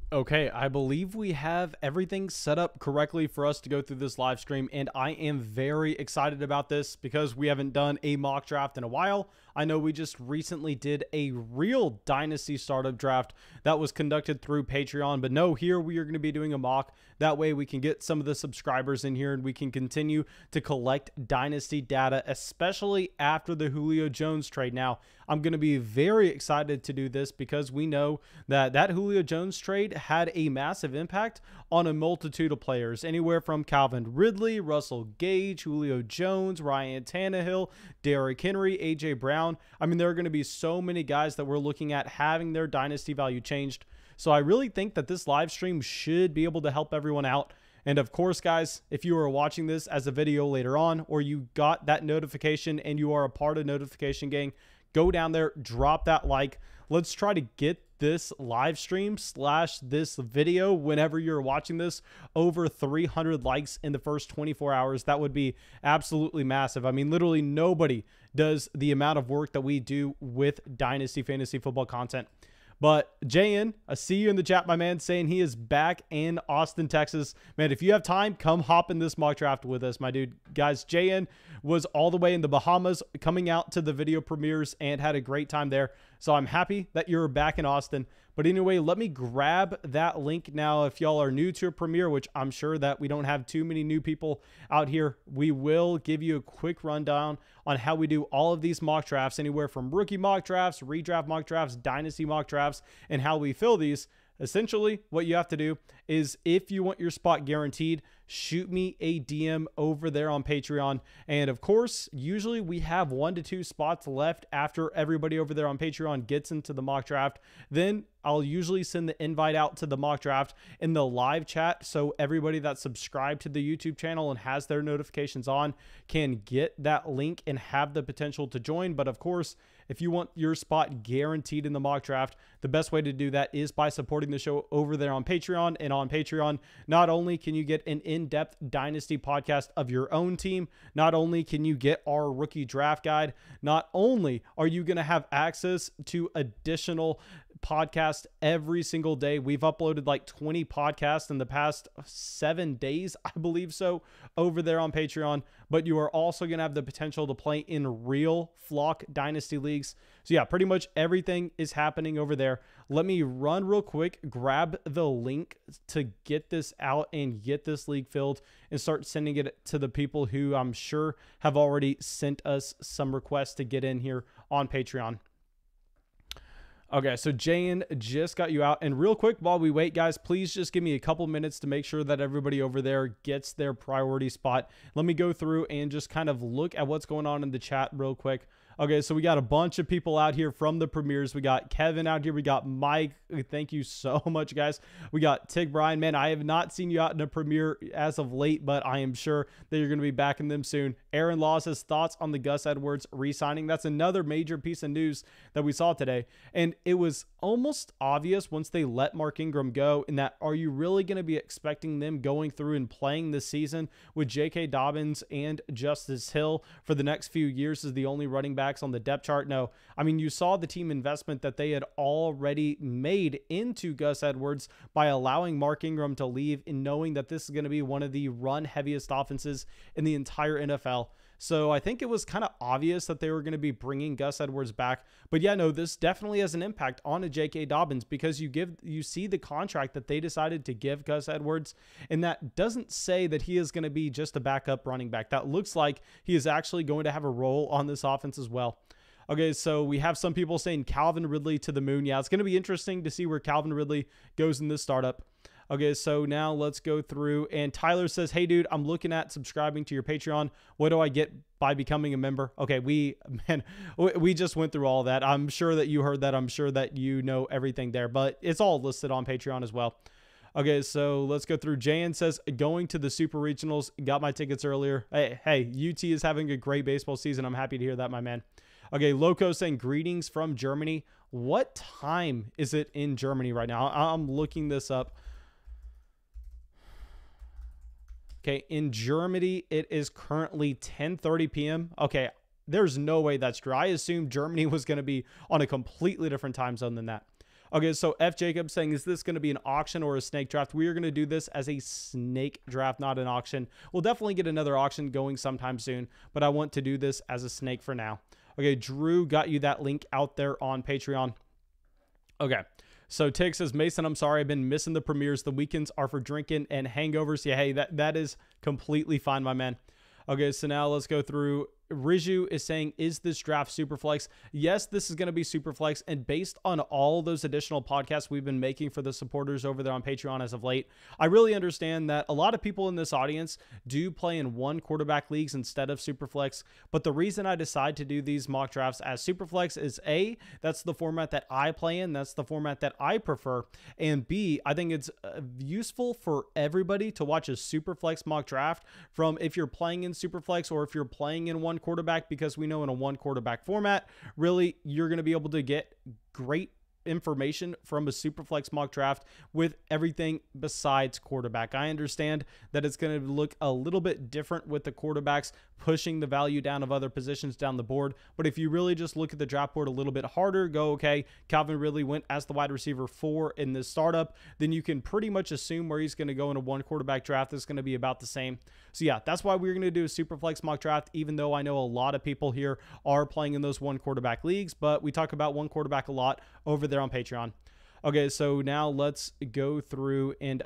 Okay, I believe we have everything set up correctly for us to go through this live stream, and I am very excited about this because we haven't done a mock draft in a while. I know we just recently did a real Dynasty startup draft that was conducted through Patreon, but no, here we are going to be doing a mock. That way we can get some of the subscribers in here and we can continue to collect Dynasty data, especially after the Julio Jones trade. Now, I'm going to be very excited to do this because we know that Julio Jones trade had a massive impact on a multitude of players, anywhere from Calvin Ridley, Russell Gage, Julio Jones, Ryan Tannehill, Derrick Henry, AJ Brown. I mean, there are going to be so many guys that we're looking at having their dynasty value changed. So I really think that this live stream should be able to help everyone out. And of course, guys, if you are watching this as a video later on, or you got that notification and you are a part of Notification Gang, go down there, drop that like. Let's try to get this live stream / this video, whenever you're watching this, over 300 likes in the first 24 hours. That would be absolutely massive. I mean, literally nobody does the amount of work that we do with Dynasty Fantasy Football content. But Jaylen, I see you in the chat, my man, saying he is back in Austin, Texas. Man, if you have time, come hop in this mock draft with us, my dude. Guys, Jaylen was all the way in the Bahamas coming out to the video premieres and had a great time there. So I'm happy that you're back in Austin. But anyway, let me grab that link now. If y'all are new to a premiere, which I'm sure that we don't have too many new people out here, we will give you a quick rundown on how we do all of these mock drafts, anywhere from rookie mock drafts, redraft mock drafts, dynasty mock drafts, and how we fill these. Essentially, what you have to do is, if you want your spot guaranteed, shoot me a DM over there on Patreon. And of course, usually we have 1 to 2 spots left after everybody over there on Patreon gets into the mock draft. Then I'll usually send the invite out to the mock draft in the live chat, so everybody that's subscribed to the YouTube channel and has their notifications on can get that link and have the potential to join. But of course, if you want your spot guaranteed in the mock draft, the best way to do that is by supporting the show over there on Patreon. And on Patreon, not only can you get an in-depth Dynasty podcast of your own team, not only can you get our rookie draft guide, not only are you going to have access to additional podcast every single day. We've uploaded like 20 podcasts in the past 7 days, I believe so, over there on Patreon. But you are also going to have the potential to play in real Flock Dynasty leagues. So yeah, pretty much everything is happening over there. Let me run real quick, grab the link to get this out and get this league filled and start sending it to the people who I'm sure have already sent us some requests to get in here on Patreon. Okay, so Jaylen just got you out. And real quick, while we wait, guys, please just give me a couple minutes to make sure that everybody over there gets their priority spot. Let me go through and just kind of look at what's going on in the chat real quick. Okay, so we got a bunch of people out here from the premieres. We got Kevin out here. We got Mike. Thank you so much, guys. We got Tig Bryan. Man, I have not seen you out in a premiere as of late, but I am sure that you're going to be back in them soon. Aaron Law says thoughts on the Gus Edwards re-signing. That's another major piece of news that we saw today. And it was almost obvious once they let Mark Ingram go, in that, are you really going to be expecting them going through and playing this season with J.K. Dobbins and Justice Hill for the next few years as the only running back on the depth chart? No. I mean, you saw the team investment that they had already made into Gus Edwards by allowing Mark Ingram to leave and knowing that this is going to be one of the run heaviest offenses in the entire NFL. So I think it was kind of obvious that they were going to be bringing Gus Edwards back. But yeah, no, this definitely has an impact on a J.K. Dobbins, because you see the contract that they decided to give Gus Edwards, and that doesn't say that he is going to be just a backup running back. That looks like he is actually going to have a role on this offense as well. Okay, so we have some people saying Calvin Ridley to the moon. Yeah, it's going to be interesting to see where Calvin Ridley goes in this startup. Okay, so now let's go through. And Tyler says, hey, dude, I'm looking at subscribing to your Patreon. What do I get by becoming a member? Okay, we just went through all that. I'm sure that you heard that. I'm sure that you know everything there, but it's all listed on Patreon as well. Okay, so let's go through. Jan says, going to the Super Regionals. Got my tickets earlier. Hey, UT is having a great baseball season. I'm happy to hear that, my man. Okay, Loco saying, greetings from Germany. What time is it in Germany right now? I'm looking this up. Okay, in Germany, it is currently 10:30 p.m. Okay, there's no way that's true. I assumed Germany was going to be on a completely different time zone than that. Okay, so F. Jacob saying, is this going to be an auction or a snake draft? We are going to do this as a snake draft, not an auction. We'll definitely get another auction going sometime soon, but I want to do this as a snake for now. Okay, Drew got you that link out there on Patreon. Okay, so Tig says, Mason, I'm sorry, I've been missing the premieres. The weekends are for drinking and hangovers. Yeah, hey, that is completely fine, my man. Okay, so now let's go through. Riju is saying, is this draft Superflex? Yes, this is going to be Superflex. And based on all those additional podcasts we've been making for the supporters over there on Patreon as of late, I really understand that a lot of people in this audience do play in one quarterback leagues instead of Superflex. But the reason I decide to do these mock drafts as Superflex is A, that's the format that I play in. That's the format that I prefer. And B, I think it's useful for everybody to watch a Superflex mock draft from if you're playing in Superflex or if you're playing in one quarterback, because we know in a one quarterback format, really, you're going to be able to get great information from a Superflex mock draft with everything besides quarterback. I understand that it's going to look a little bit different with the quarterbacks pushing the value down of other positions down the board. But if you really just look at the draft board a little bit harder, go, okay, Calvin Ridley went as the wide receiver 4 in this startup, then you can pretty much assume where he's going to go in a one quarterback draft is going to be about the same. So yeah, that's why we're going to do a Superflex mock draft, even though I know a lot of people here are playing in those one quarterback leagues, but we talk about one quarterback a lot over there on Patreon. Okay, so now let's go through, and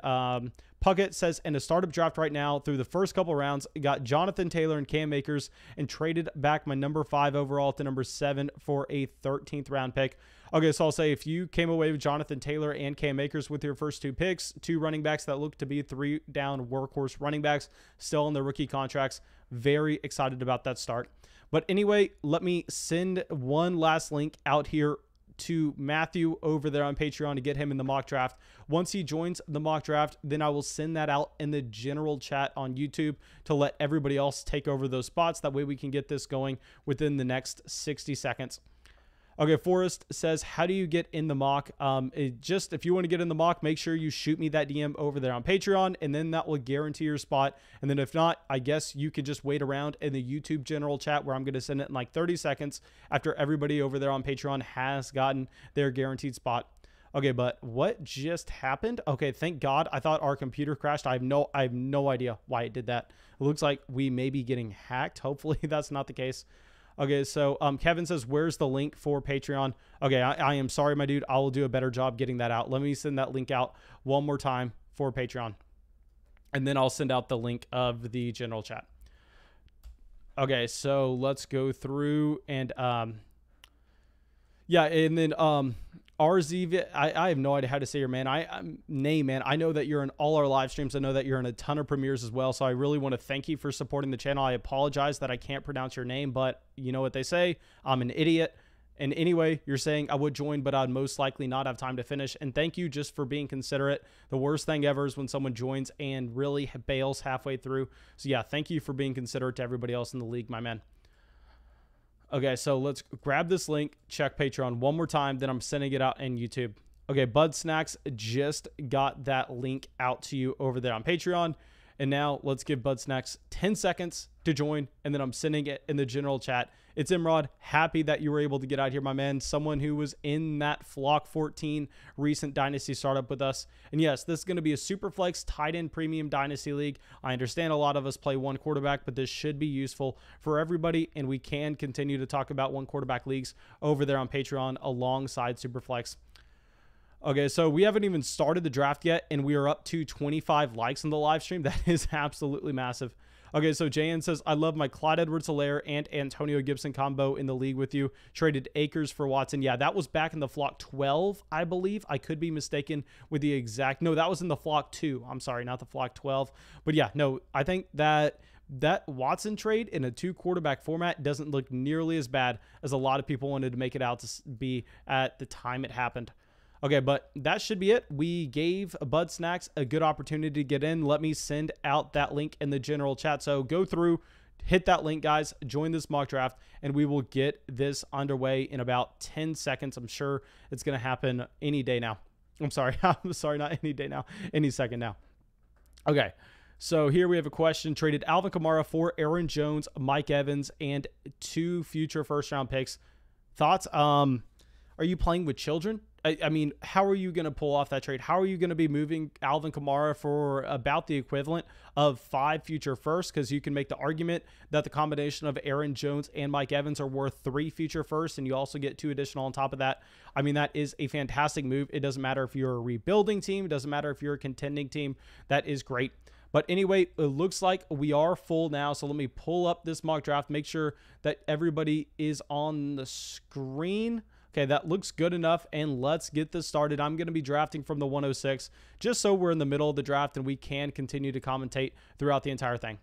Puckett says, in a startup draft right now, through the first couple rounds, got Jonathan Taylor and Cam Akers and traded back my number 5 overall to number 7 for a 13th round pick. Okay, so I'll say if you came away with Jonathan Taylor and Cam Akers with your first 2 picks, 2 running backs that look to be 3-down workhorse running backs, still on their rookie contracts, very excited about that start. But anyway, let me send one last link out here to Matthew over there on Patreon to get him in the mock draft. Once he joins the mock draft, then I will send that out in the general chat on YouTube to let everybody else take over those spots. That way we can get this going within the next 60 seconds. Okay, Forrest says, how do you get in the mock? If you want to get in the mock, make sure you shoot me that DM over there on Patreon, and then that will guarantee your spot. And then if not, I guess you could just wait around in the YouTube general chat where I'm going to send it in like 30 seconds after everybody over there on Patreon has gotten their guaranteed spot. Okay, but what just happened? Okay, thank God. I thought our computer crashed. I have no idea why it did that. It looks like we may be getting hacked. Hopefully that's not the case. Okay, so Kevin says, where's the link for Patreon? Okay, I am sorry, my dude. I will do a better job getting that out. Let me send that link out one more time for Patreon. And then I'll send out the link of the general chat. Okay, so let's go through and, yeah, and then RZ, I have no idea how to say your name, man. I know that you're in all our live streams. I know that you're in a ton of premieres as well. So I really want to thank you for supporting the channel. I apologize that I can't pronounce your name, but you know what they say. I'm an idiot. And anyway, you're saying I would join, but I'd most likely not have time to finish. And thank you just for being considerate. The worst thing ever is when someone joins and really bails halfway through. So yeah, thank you for being considerate to everybody else in the league, my man. Okay, so let's grab this link, check Patreon one more time, then I'm sending it out in YouTube. Okay, Bud Snacks just got that link out to you over there on Patreon. And now let's give Bud Snacks 10 seconds to join, and then I'm sending it in the general chat. It's Imrod. Happy that you were able to get out here, my man. Someone who was in that Flock 14 recent Dynasty startup with us. And yes, this is going to be a Superflex tight end premium Dynasty league. I understand a lot of us play one quarterback, but this should be useful for everybody, and we can continue to talk about one quarterback leagues over there on Patreon alongside Superflex. Okay, so we haven't even started the draft yet, and we are up to 25 likes on the live stream. That is absolutely massive. Okay, so Jayan says, I love my Clyde Edwards-Helaire and Antonio Gibson combo in the league with you. Traded Akers for Watson. Yeah, that was back in the Flock 12, I believe. I could be mistaken with the exact. No, that was in the Flock 2. I'm sorry, not the Flock 12. But yeah, no, I think that Watson trade in a 2-quarterback format doesn't look nearly as bad as a lot of people wanted to make it out to be at the time it happened. Okay, but that should be it. We gave Bud Snacks a good opportunity to get in. Let me send out that link in the general chat. So go through, hit that link, guys. Join this mock draft, and we will get this underway in about 10 seconds. I'm sure it's going to happen any day now. I'm sorry, not any day now, any second now. Okay, so here we have a question. Traded Alvin Kamara for Aaron Jones, Mike Evans, and 2 future first-round picks. Thoughts? Are you playing with children? I mean, how are you going to pull off that trade? How are you going to be moving Alvin Kamara for about the equivalent of 5 future firsts? Because you can make the argument that the combination of Aaron Jones and Mike Evans are worth 3 future firsts, and you also get 2 additional on top of that. I mean, that is a fantastic move. It doesn't matter if you're a rebuilding team. It doesn't matter if you're a contending team. That is great. But anyway, it looks like we are full now. So let me pull up this mock draft, make sure that everybody is on the screen. Okay, that looks good enough, and let's get this started. I'm going to be drafting from the 106, just so we're in the middle of the draft and we can continue to commentate throughout the entire thing.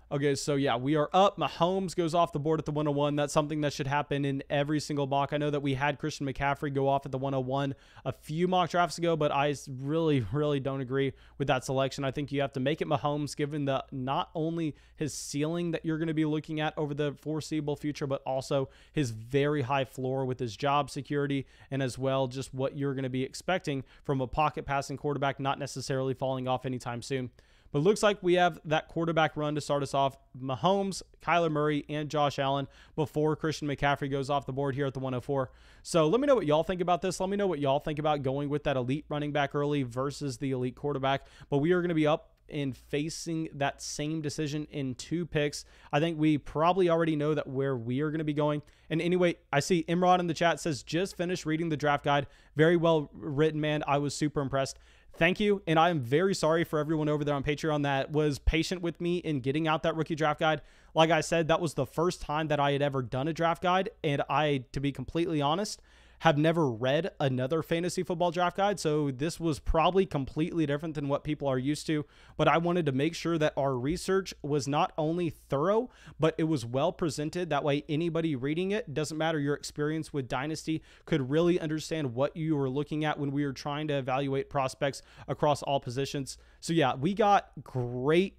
Okay, so yeah, we are up. Mahomes goes off the board at the 101. That's something that should happen in every single mock. I know that we had Christian McCaffrey go off at the 101 a few mock drafts ago, but I really don't agree with that selection. I think you have to make it Mahomes, given the not only his ceiling that you're going to be looking at over the foreseeable future, but also his very high floor with his job security, and as well just what you're going to be expecting from a pocket passing quarterback, not necessarily falling off anytime soon. But it looks like we have that quarterback run to start us off. Mahomes, Kyler Murray, and Josh Allen before Christian McCaffrey goes off the board here at the 104. So let me know what y'all think about this. Let me know what y'all think about going with that elite running back early versus the elite quarterback. But we are going to be up and facing that same decision in 2 picks. I think we probably already know that where we are going to be going. And anyway, I see Imran in the chat says, just finished reading the draft guide. Very well written, man. I was super impressed. Thank you, and I am very sorry for everyone over there on Patreon that was patient with me in getting out that rookie draft guide. Like I said, that was the first time that I had ever done a draft guide, and I, to be completely honest, have never read another fantasy football draft guide, so this was probably completely different than what people are used to, but I wanted to make sure that our research was not only thorough, but it was well presented. That way anybody reading it, doesn't matter your experience with Dynasty, could really understand what you were looking at when we were trying to evaluate prospects across all positions. So yeah, we got great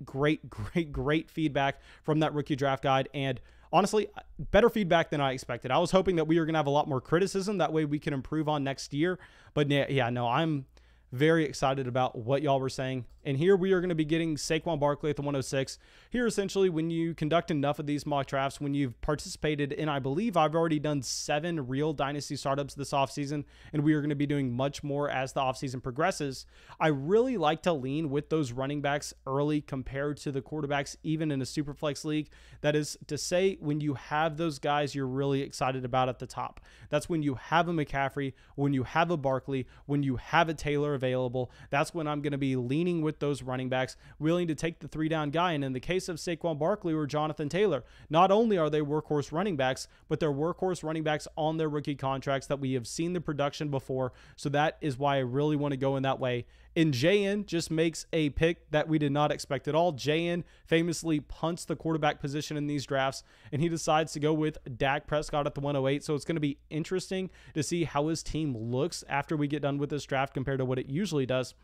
feedback from that rookie draft guide, and honestly, better feedback than I expected. I was hoping that we were going to have a lot more criticism. That way we can improve on next year. But yeah, no, I'm very excited about what y'all were saying. And here we are going to be getting Saquon Barkley at the 106. Here, essentially, when you conduct enough of these mock drafts, when you've participated in, I believe I've already done 7 real Dynasty startups this offseason, and we are going to be doing much more as the offseason progresses. I really like to lean with those running backs early compared to the quarterbacks, even in a Superflex league. That is to say, when you have those guys you're really excited about at the top. That's when you have a McCaffrey, when you have a Barkley, when you have a Taylor available. That's when I'm going to be leaning with those running backs, willing to take the 3-down guy. And in the case of Saquon Barkley or Jonathan Taylor, not only are they workhorse running backs, but they're workhorse running backs on their rookie contracts that we have seen the production before. So that is why I really want to go in that way. And Jaylen just makes a pick that we did not expect at all. Jaylen famously punts the quarterback position in these drafts, and he decides to go with Dak Prescott at the 108. So it's going to be interesting to see how his team looks after we get done with this draft compared to what it usually does.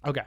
Okay.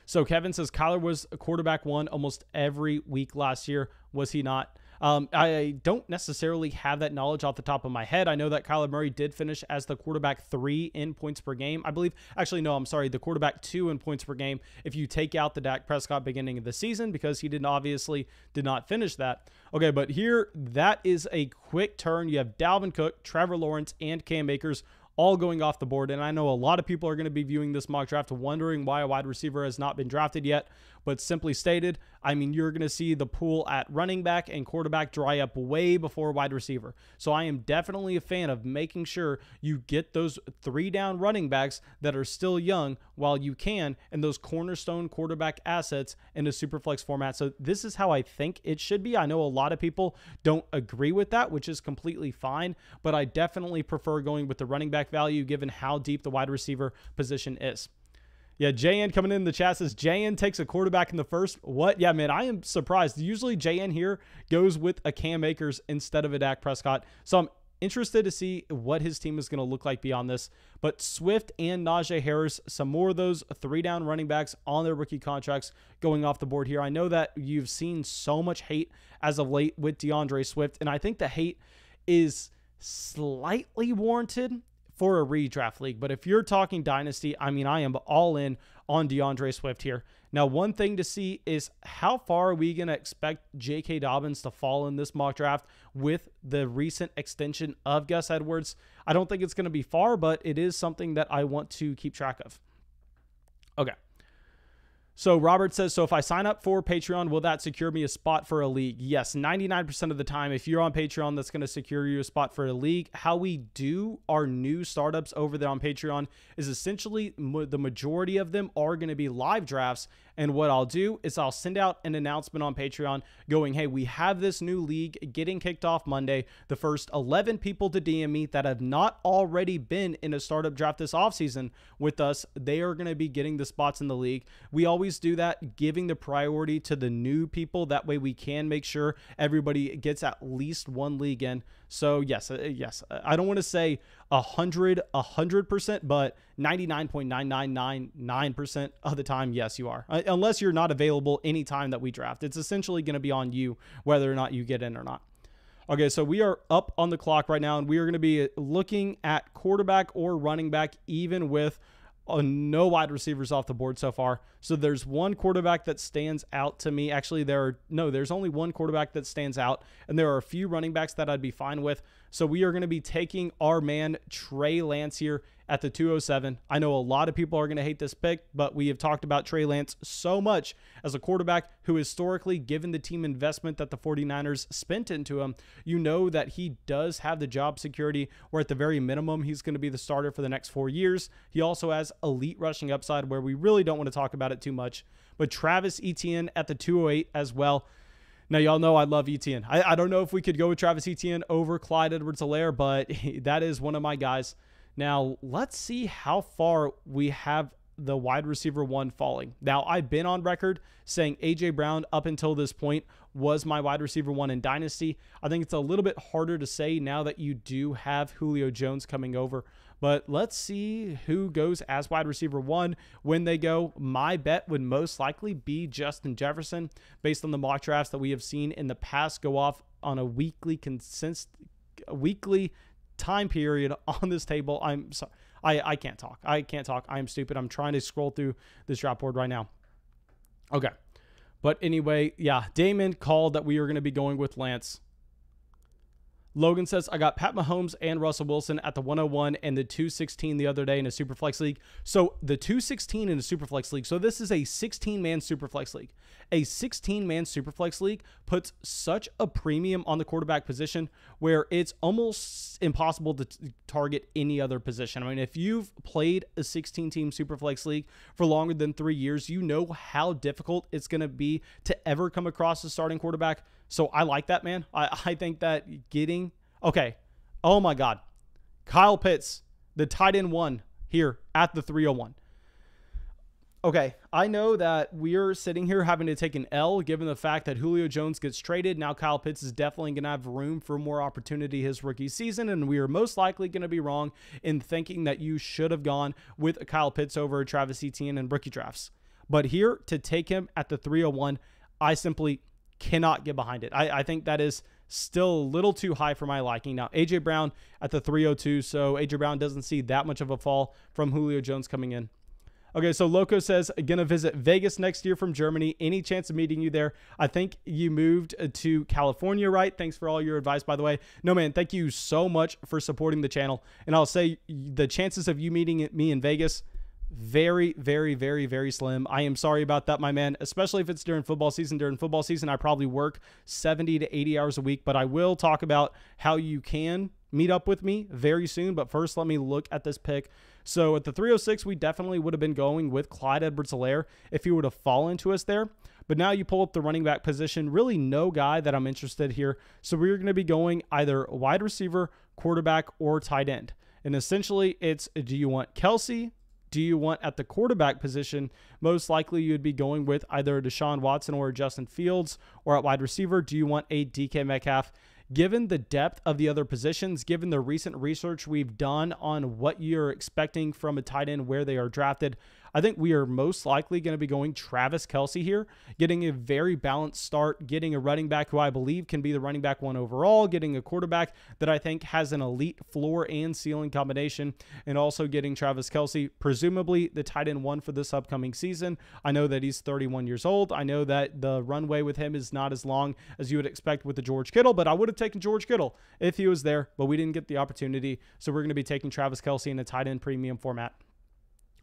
So Kevin says Kyler was a quarterback 1 almost every week last year. Was he not? I don't necessarily have that knowledge off the top of my head. I know that Kyler Murray did finish as the quarterback 3 in points per game. I believe, actually, no, I'm sorry, the quarterback 2 in points per game if you take out the Dak Prescott beginning of the season, because he obviously did not finish that. Okay, but here, that is a quick turn. You have Dalvin Cook, Trevor Lawrence, and Cam Akers all going off the board. And I know a lot of people are going to be viewing this mock draft wondering why a wide receiver has not been drafted yet. But simply stated, I mean, you're going to see the pool at running back and quarterback dry up way before wide receiver. So I am definitely a fan of making sure you get those 3-down running backs that are still young while you can, and those cornerstone quarterback assets in a Superflex format. So this is how I think it should be. I know a lot of people don't agree with that, which is completely fine, but I definitely prefer going with the running back value given how deep the wide receiver position is. Yeah, JN coming in the chat says, JN takes a quarterback in the first. What? Yeah, man, I am surprised. Usually JN here goes with a Cam Akers instead of a Dak Prescott. So I'm interested to see what his team is going to look like beyond this. But Swift and Najee Harris, some more of those 3-down running backs on their rookie contracts going off the board here. I know that you've seen so much hate as of late with DeAndre Swift, and I think the hate is slightly warranted for a redraft league. But if you're talking Dynasty, I mean, I am all in on DeAndre Swift here. Now, one thing to see is how far are we going to expect J.K. Dobbins to fall in this mock draft with the recent extension of Gus Edwards. I don't think it's going to be far, but it is something that I want to keep track of. Okay. So Robert says, so if I sign up for Patreon, will that secure me a spot for a league? Yes, 99% of the time, if you're on Patreon, that's going to secure you a spot for a league. How we do our new startups over there on Patreon is essentially the majority of them are going to be live drafts. And what I'll do is I'll send out an announcement on Patreon going, hey, we have this new league getting kicked off Monday. The first 11 people to DM me that have not already been in a startup draft this offseason with us, they are going to be getting the spots in the league. We always do that, giving the priority to the new people. That way we can make sure everybody gets at least one league in. So yes, I don't want to say 100%, but 99.9999% of the time, yes, you are. Unless you're not available anytime that we draft. It's essentially going to be on you whether or not you get in or not. Okay, so we are up on the clock right now, and we are going to be looking at quarterback or running back, even with no wide receivers off the board so far. So there's one quarterback that stands out to me. Actually, there's only one quarterback that stands out, and there are a few running backs that I'd be fine with. So we are going to be taking our man Trey Lance here at the 207. I know a lot of people are going to hate this pick, but we have talked about Trey Lance so much as a quarterback who historically, given the team investment that the 49ers spent into him, you know that he does have the job security where at the very minimum, he's going to be the starter for the next 4 years. He also has elite rushing upside where we really don't want to talk about it too much. But Travis Etienne at the 208 as well. Now, y'all know I love Etienne. I don't know if we could go with Travis Etienne over Clyde Edwards-Helaire, but that is one of my guys. Now, let's see how far we have the wide receiver one falling. Now, I've been on record saying A.J. Brown up until this point was my wide receiver one in Dynasty. I think it's a little bit harder to say now that you do have Julio Jones coming over. But let's see who goes as wide receiver one when they go. My bet would most likely be Justin Jefferson based on the mock drafts that we have seen in the past go off on a weekly time period on this table. I'm sorry. I can't talk. I'm stupid. I'm trying to scroll through this draft board right now. Okay. But anyway, yeah, Damien called that we are going to be going with Lance. Logan says, I got Pat Mahomes and Russell Wilson at the 101 and the 216 the other day in a Superflex league. So the 216 in a Superflex league. So this is a 16-man Superflex league. A 16-man Superflex league puts such a premium on the quarterback position where it's almost impossible to target any other position. I mean, if you've played a 16-team Superflex league for longer than 3 years, you know how difficult it's going to be to ever come across a starting quarterback. So I like that, man. I think that getting... Okay. Oh, my God. Kyle Pitts, the tight end one here at the 301. Okay. I know that we're sitting here having to take an L given the fact that Julio Jones gets traded. Now Kyle Pitts is definitely going to have room for more opportunity his rookie season, and we are most likely going to be wrong in thinking that you should have gone with Kyle Pitts over Travis Etienne in rookie drafts. But here, to take him at the 301, I simply cannot get behind it. I think that is still a little too high for my liking. Now, A.J. Brown at the 302, so A.J. Brown doesn't see that much of a fall from Julio Jones coming in. Okay, so Loco says, going to visit Vegas next year from Germany. Any chance of meeting you there? I think you moved to California, right? Thanks for all your advice, by the way. No, man, thank you so much for supporting the channel. And I'll say the chances of you meeting me in Vegas, very, very, very, very slim. I am sorry about that, my man, especially if it's during football season. During football season, I probably work 70 to 80 hours a week, but I will talk about how you can meet up with me very soon. But first, let me look at this pick. So at the 306, we definitely would have been going with Clyde Edwards-Helaire if he would have fallen to us there. But now you pull up the running back position, really no guy that I'm interested here. So we're going to be going either wide receiver, quarterback, or tight end. And essentially it's, do you want Kelsey? Do you want at the quarterback position? Most likely you'd be going with either Deshaun Watson or Justin Fields, or at wide receiver, do you want a DK Metcalf? Given the depth of the other positions, given the recent research we've done on what you're expecting from a tight end, where they are drafted, I think we are most likely going to be going Travis Kelce here, getting a very balanced start, getting a running back who I believe can be the running back 1 overall, getting a quarterback that I think has an elite floor and ceiling combination, and also getting Travis Kelce, presumably the tight end 1 for this upcoming season. I know that he's 31 years old. I know that the runway with him is not as long as you would expect with the George Kittle, but I would have taken George Kittle if he was there, but we didn't get the opportunity. So we're going to be taking Travis Kelce in a tight end premium format.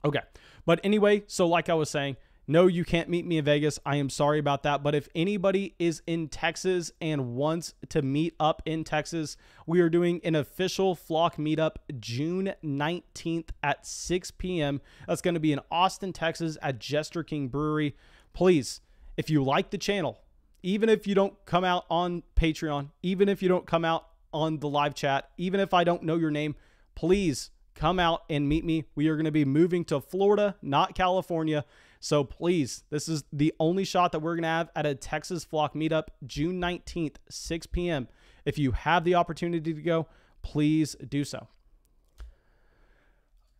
Okay. But anyway, so like I was saying, no, you can't meet me in Vegas. I am sorry about that. But if anybody is in Texas and wants to meet up in Texas, we are doing an official flock meetup June 19th at 6 p.m. That's going to be in Austin, Texas at Jester King Brewery. Please, if you like the channel, even if you don't come out on Patreon, even if you don't come out on the live chat, even if I don't know your name, please come out and meet me. We are going to be moving to Florida, not California. So please, this is the only shot that we're going to have at a Texas Flock meetup, June 19th, 6 p.m. If you have the opportunity to go, please do so.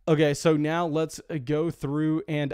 Okay, so now let's go through and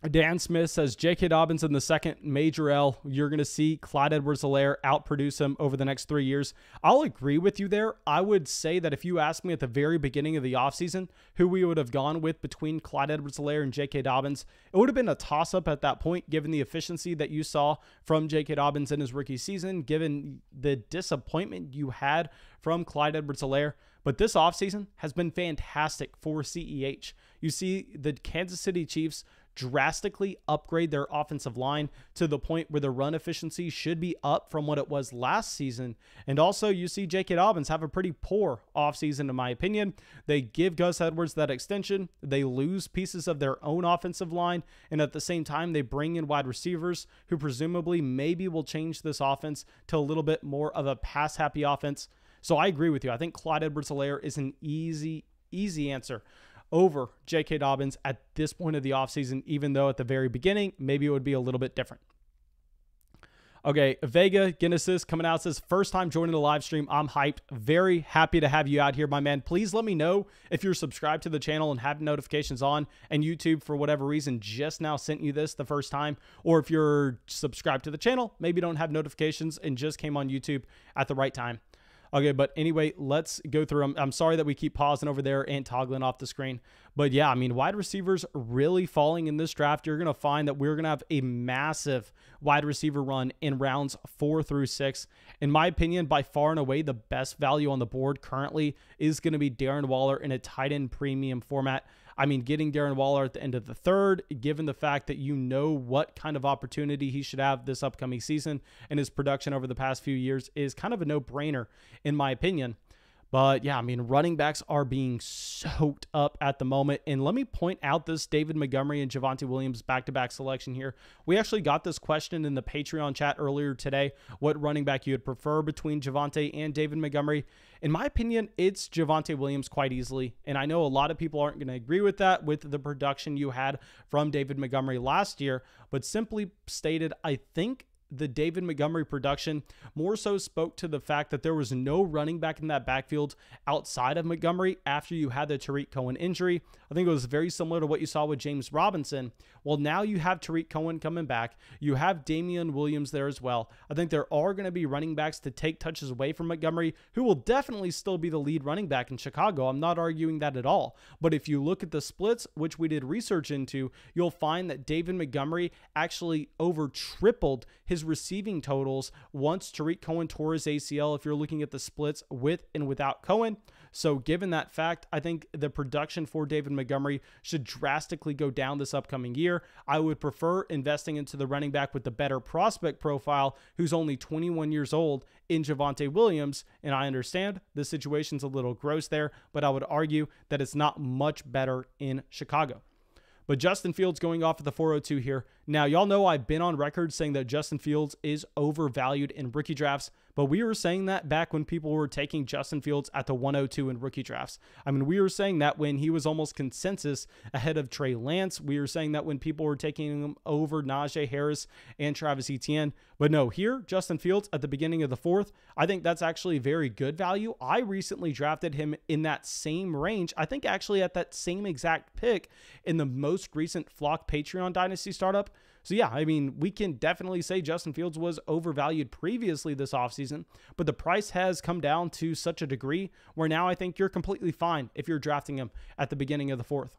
Dan Smith says, J.K. Dobbins in the second major L. You're going to see Clyde Edwards-Helaire outproduce him over the next 3 years. I'll agree with you there. I would say that if you asked me at the very beginning of the offseason who we would have gone with between Clyde Edwards-Helaire and J.K. Dobbins, it would have been a toss-up at that point, given the efficiency that you saw from J.K. Dobbins in his rookie season, given the disappointment you had from Clyde Edwards-Helaire. But this offseason has been fantastic for CEH. You see the Kansas City Chiefs drastically upgrade their offensive line to the point where the run efficiency should be up from what it was last season. And also you see J.K. Dobbins have a pretty poor offseason, in my opinion. They give Gus Edwards that extension. They lose pieces of their own offensive line. And at the same time, they bring in wide receivers who presumably maybe will change this offense to a little bit more of a pass-happy offense. So I agree with you. I think Clyde Edwards-Helaire is an easy answer over J.K. Dobbins at this point of the offseason, even though at the very beginning, maybe it would be a little bit different. Okay, Vega Genesis coming out says, first time joining the live stream. I'm hyped. Very happy to have you out here, my man. Please let me know if you're subscribed to the channel and have notifications on, and YouTube, for whatever reason, just now sent you this the first time. Or if you're subscribed to the channel, maybe don't have notifications and just came on YouTube at the right time. Okay, but anyway, let's go through them. I'm sorry that we keep pausing over there and toggling off the screen. But yeah, I mean, wide receivers really falling in this draft. You're going to find that we're going to have a massive wide receiver run in rounds 4 through 6. In my opinion, by far and away, the best value on the board currently is going to be Darren Waller in a tight end premium format. I mean, getting Darren Waller at the end of the third, given the fact that you know what kind of opportunity he should have this upcoming season and his production over the past few years, is kind of a no-brainer, in my opinion. But yeah, I mean, running backs are being soaked up at the moment. And let me point out this David Montgomery and Javonte Williams back-to-back selection here. We actually got this question in the Patreon chat earlier today, what running back you would prefer between Javonte and David Montgomery. In my opinion, it's Javonte Williams quite easily. And I know a lot of people aren't going to agree with that with the production you had from David Montgomery last year. But simply stated, I think the David Montgomery production more so spoke to the fact that there was no running back in that backfield outside of Montgomery after you had the Tariq Cohen injury. I think it was very similar to what you saw with James Robinson. Well, now you have Tariq Cohen coming back. You have Damien Williams there as well. I think there are going to be running backs to take touches away from Montgomery, who will definitely still be the lead running back in Chicago. I'm not arguing that at all. But if you look at the splits, which we did research into, you'll find that David Montgomery actually over tripled his receiving totals once Tariq Cohen tore his ACL, if you're looking at the splits with and without Cohen. So given that fact, I think the production for David Montgomery should drastically go down this upcoming year. I would prefer investing into the running back with the better prospect profile, who's only 21 years old, in Javonte Williams. And I understand the situation's a little gross there, but I would argue that it's not much better in Chicago. But Justin Fields going off at the 402 here. Now, y'all know I've been on record saying that Justin Fields is overvalued in rookie drafts, but but we were saying that back when people were taking Justin Fields at the 102 in rookie drafts. I mean, we were saying that when he was almost consensus ahead of Trey Lance. We were saying that when people were taking him over Najee Harris and Travis Etienne. But no, here, Justin Fields at the beginning of the 4th, I think that's actually very good value. I recently drafted him in that same range. I think actually at that same exact pick in the most recent Flock Patreon Dynasty startup. So yeah, I mean, we can definitely say Justin Fields was overvalued previously this offseason, but the price has come down to such a degree where now I think you're completely fine if you're drafting him at the beginning of the 4th.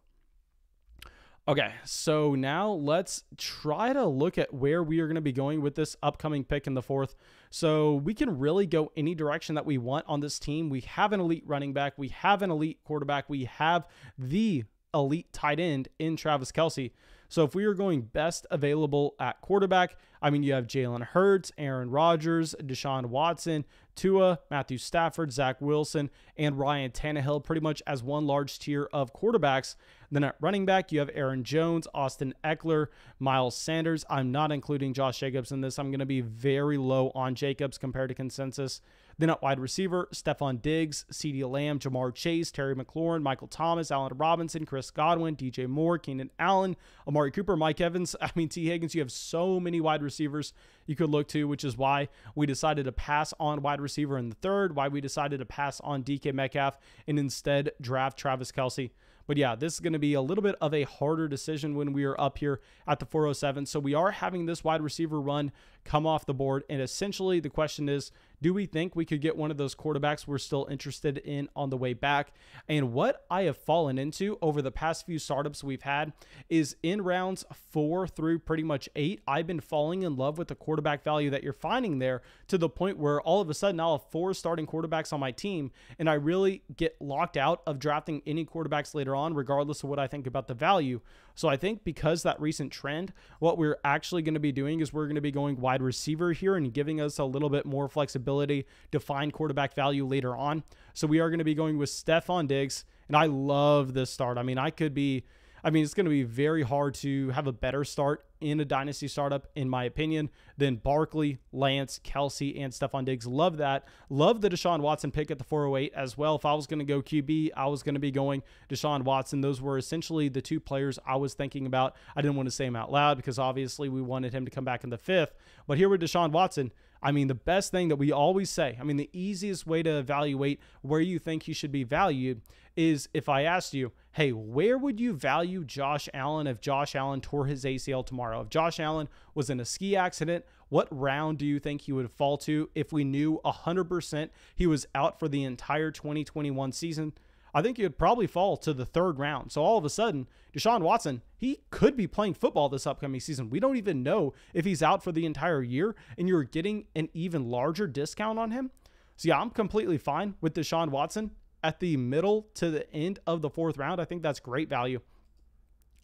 Okay, so now let's try to look at where we are going to be going with this upcoming pick in the 4th. So we can really go any direction that we want on this team. We have an elite running back. We have an elite quarterback. We have the elite tight end in Travis Kelce. So if we are going best available at quarterback, I mean, you have Jalen Hertz, Aaron Rodgers, Deshaun Watson, Tua, Matthew Stafford, Zach Wilson, and Ryan Tannehill pretty much as one large tier of quarterbacks. Then at running back, you have Aaron Jones, Austin Eckler, Miles Sanders. I'm not including Josh Jacobs in this. I'm going to be very low on Jacobs compared to consensus. Then at wide receiver, Stephon Diggs, CeeDee Lamb, Jamar Chase, Terry McLaurin, Michael Thomas, Allen Robinson, Chris Godwin, DJ Moore, Keenan Allen, Amari Cooper, Mike Evans. I mean, T. Higgins, you have so many wide receivers you could look to, which is why we decided to pass on wide receiver in the 3rd, why we decided to pass on DK Metcalf and instead draft Travis Kelce. But yeah, this is going to be a little bit of a harder decision when we are up here at the 407. So we are having this wide receiver run come off the board. And essentially the question is, do we think we could get one of those quarterbacks we're still interested in on the way back? And what I have fallen into over the past few startups we've had is in rounds 4 through pretty much 8, I've been falling in love with the quarterback value that you're finding there to the point where all of a sudden I'll have 4 starting quarterbacks on my team and I really get locked out of drafting any quarterbacks later on, regardless of what I think about the value. So I think because that recent trend, what we're actually going to be doing is we're going to be going wide receiver here and giving us a little bit more flexibility to find quarterback value later on. So we are going to be going with Stephon Diggs, and I love this start. I mean, it's going to be very hard to have a better start in a dynasty startup, in my opinion, than Barkley, Lance, Kelce, and Stephon Diggs. Love that. Love the Deshaun Watson pick at the 408 as well. If I was going to go QB, I was going to be going Deshaun Watson. Those were essentially the 2 players I was thinking about. I didn't want to say them out loud because obviously we wanted him to come back in the 5th. But here with Deshaun Watson, I mean, the best thing that we always say, I mean, the easiest way to evaluate where you think he should be valued is if I asked you, hey, where would you value Josh Allen if Josh Allen tore his ACL tomorrow? If Josh Allen was in a ski accident, what round do you think he would fall to if we knew 100% he was out for the entire 2021 season? I think he would probably fall to the 3rd round. So all of a sudden, Deshaun Watson, he could be playing football this upcoming season. We don't even know if he's out for the entire year, and you're getting an even larger discount on him. So yeah, I'm completely fine with Deshaun Watson at the middle to the end of the 4th round. I think that's great value.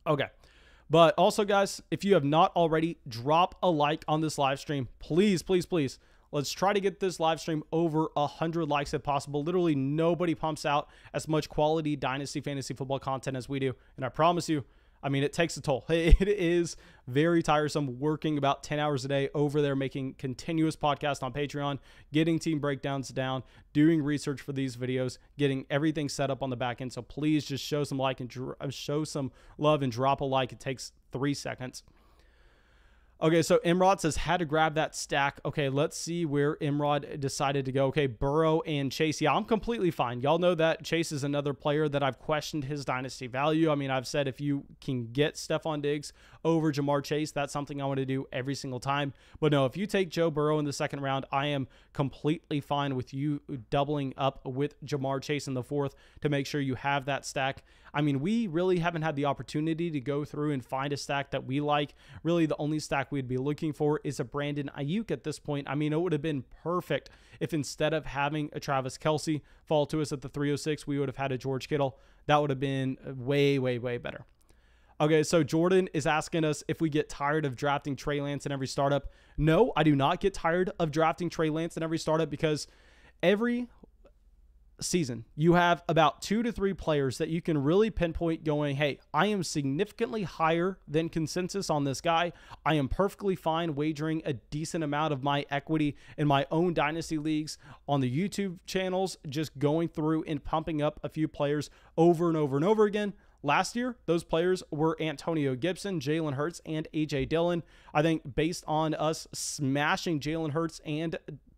Okay. But also, guys, if you have not already, drop a like on this live stream. Please, please, please. Let's try to get this live stream over 100 likes if possible. Literally nobody pumps out as much quality Dynasty Fantasy Football content as we do. And I promise you, I mean, it takes a toll. It is very tiresome working about 10 hours a day over there, making continuous podcasts on Patreon, getting team breakdowns down, doing research for these videos, getting everything set up on the back end. So please just show some like and show some love and drop a like. It takes 3 seconds. Okay, so Imrod says, had to grab that stack. Okay, let's see where Imrod decided to go. Okay, Burrow and Chase. Yeah, I'm completely fine. Y'all know that Chase is another player that I've questioned his dynasty value. I mean, I've said if you can get Stephon Diggs over Jamar Chase, that's something I want to do every single time. But no, if you take Joe Burrow in the 2nd round, I am completely fine with you doubling up with Jamar Chase in the 4th to make sure you have that stack. I mean, we really haven't had the opportunity to go through and find a stack that we like. Really, the only stack we'd be looking for is a Brandon Ayuk at this point. I mean, it would have been perfect if instead of having a Travis Kelce fall to us at the 306, we would have had a George Kittle. That would have been way, way, way better. Okay, so Jordan is asking us if we get tired of drafting Trey Lance in every startup. No, I do not get tired of drafting Trey Lance in every startup because season, you have about 2 to 3 players that you can really pinpoint going, hey, I am significantly higher than consensus on this guy. I am perfectly fine wagering a decent amount of my equity in my own dynasty leagues on the YouTube channels, just going through and pumping up a few players over and over and over again. Last year, those players were Antonio Gibson, Jalen Hurts, and A.J. Dillon. I think based on us smashing Jalen Hurts and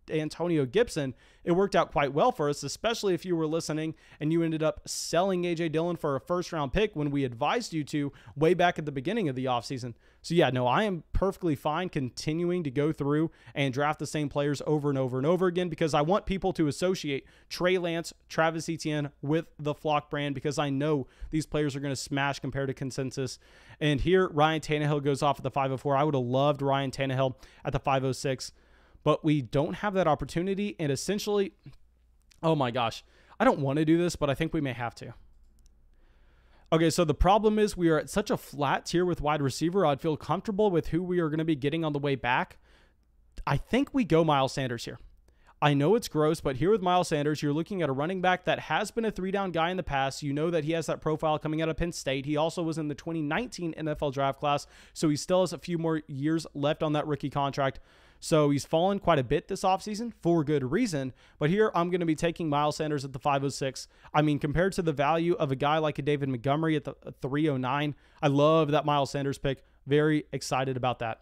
Antonio Gibson, it worked out quite well for us, especially if you were listening and you ended up selling A.J. Dillon for a first-round pick when we advised you to way back at the beginning of the offseason. So yeah, no, I am perfectly fine continuing to go through and draft the same players over and over and over again, because I want people to associate Trey Lance, Travis Etienne with the Flock brand, because I know these players are going to smash compared to consensus. And here, Ryan Tannehill goes off at the 504. I would have loved Ryan Tannehill at the 506. But we don't have that opportunity, and essentially, oh my gosh, I don't want to do this, but I think we may have to. Okay, so the problem is we are at such a flat tier with wide receiver. I'd feel comfortable with who we are going to be getting on the way back. I think we go Miles Sanders here. I know it's gross, but here with Miles Sanders, you're looking at a running back that has been a 3-down guy in the past. You know that he has that profile coming out of Penn State. He also was in the 2019 NFL draft class, so he still has a few more years left on that rookie contract. So he's fallen quite a bit this offseason for good reason. But here I'm going to be taking Miles Sanders at the 506. I mean, compared to the value of a guy like a David Montgomery at the 309, I love that Miles Sanders pick. Very excited about that.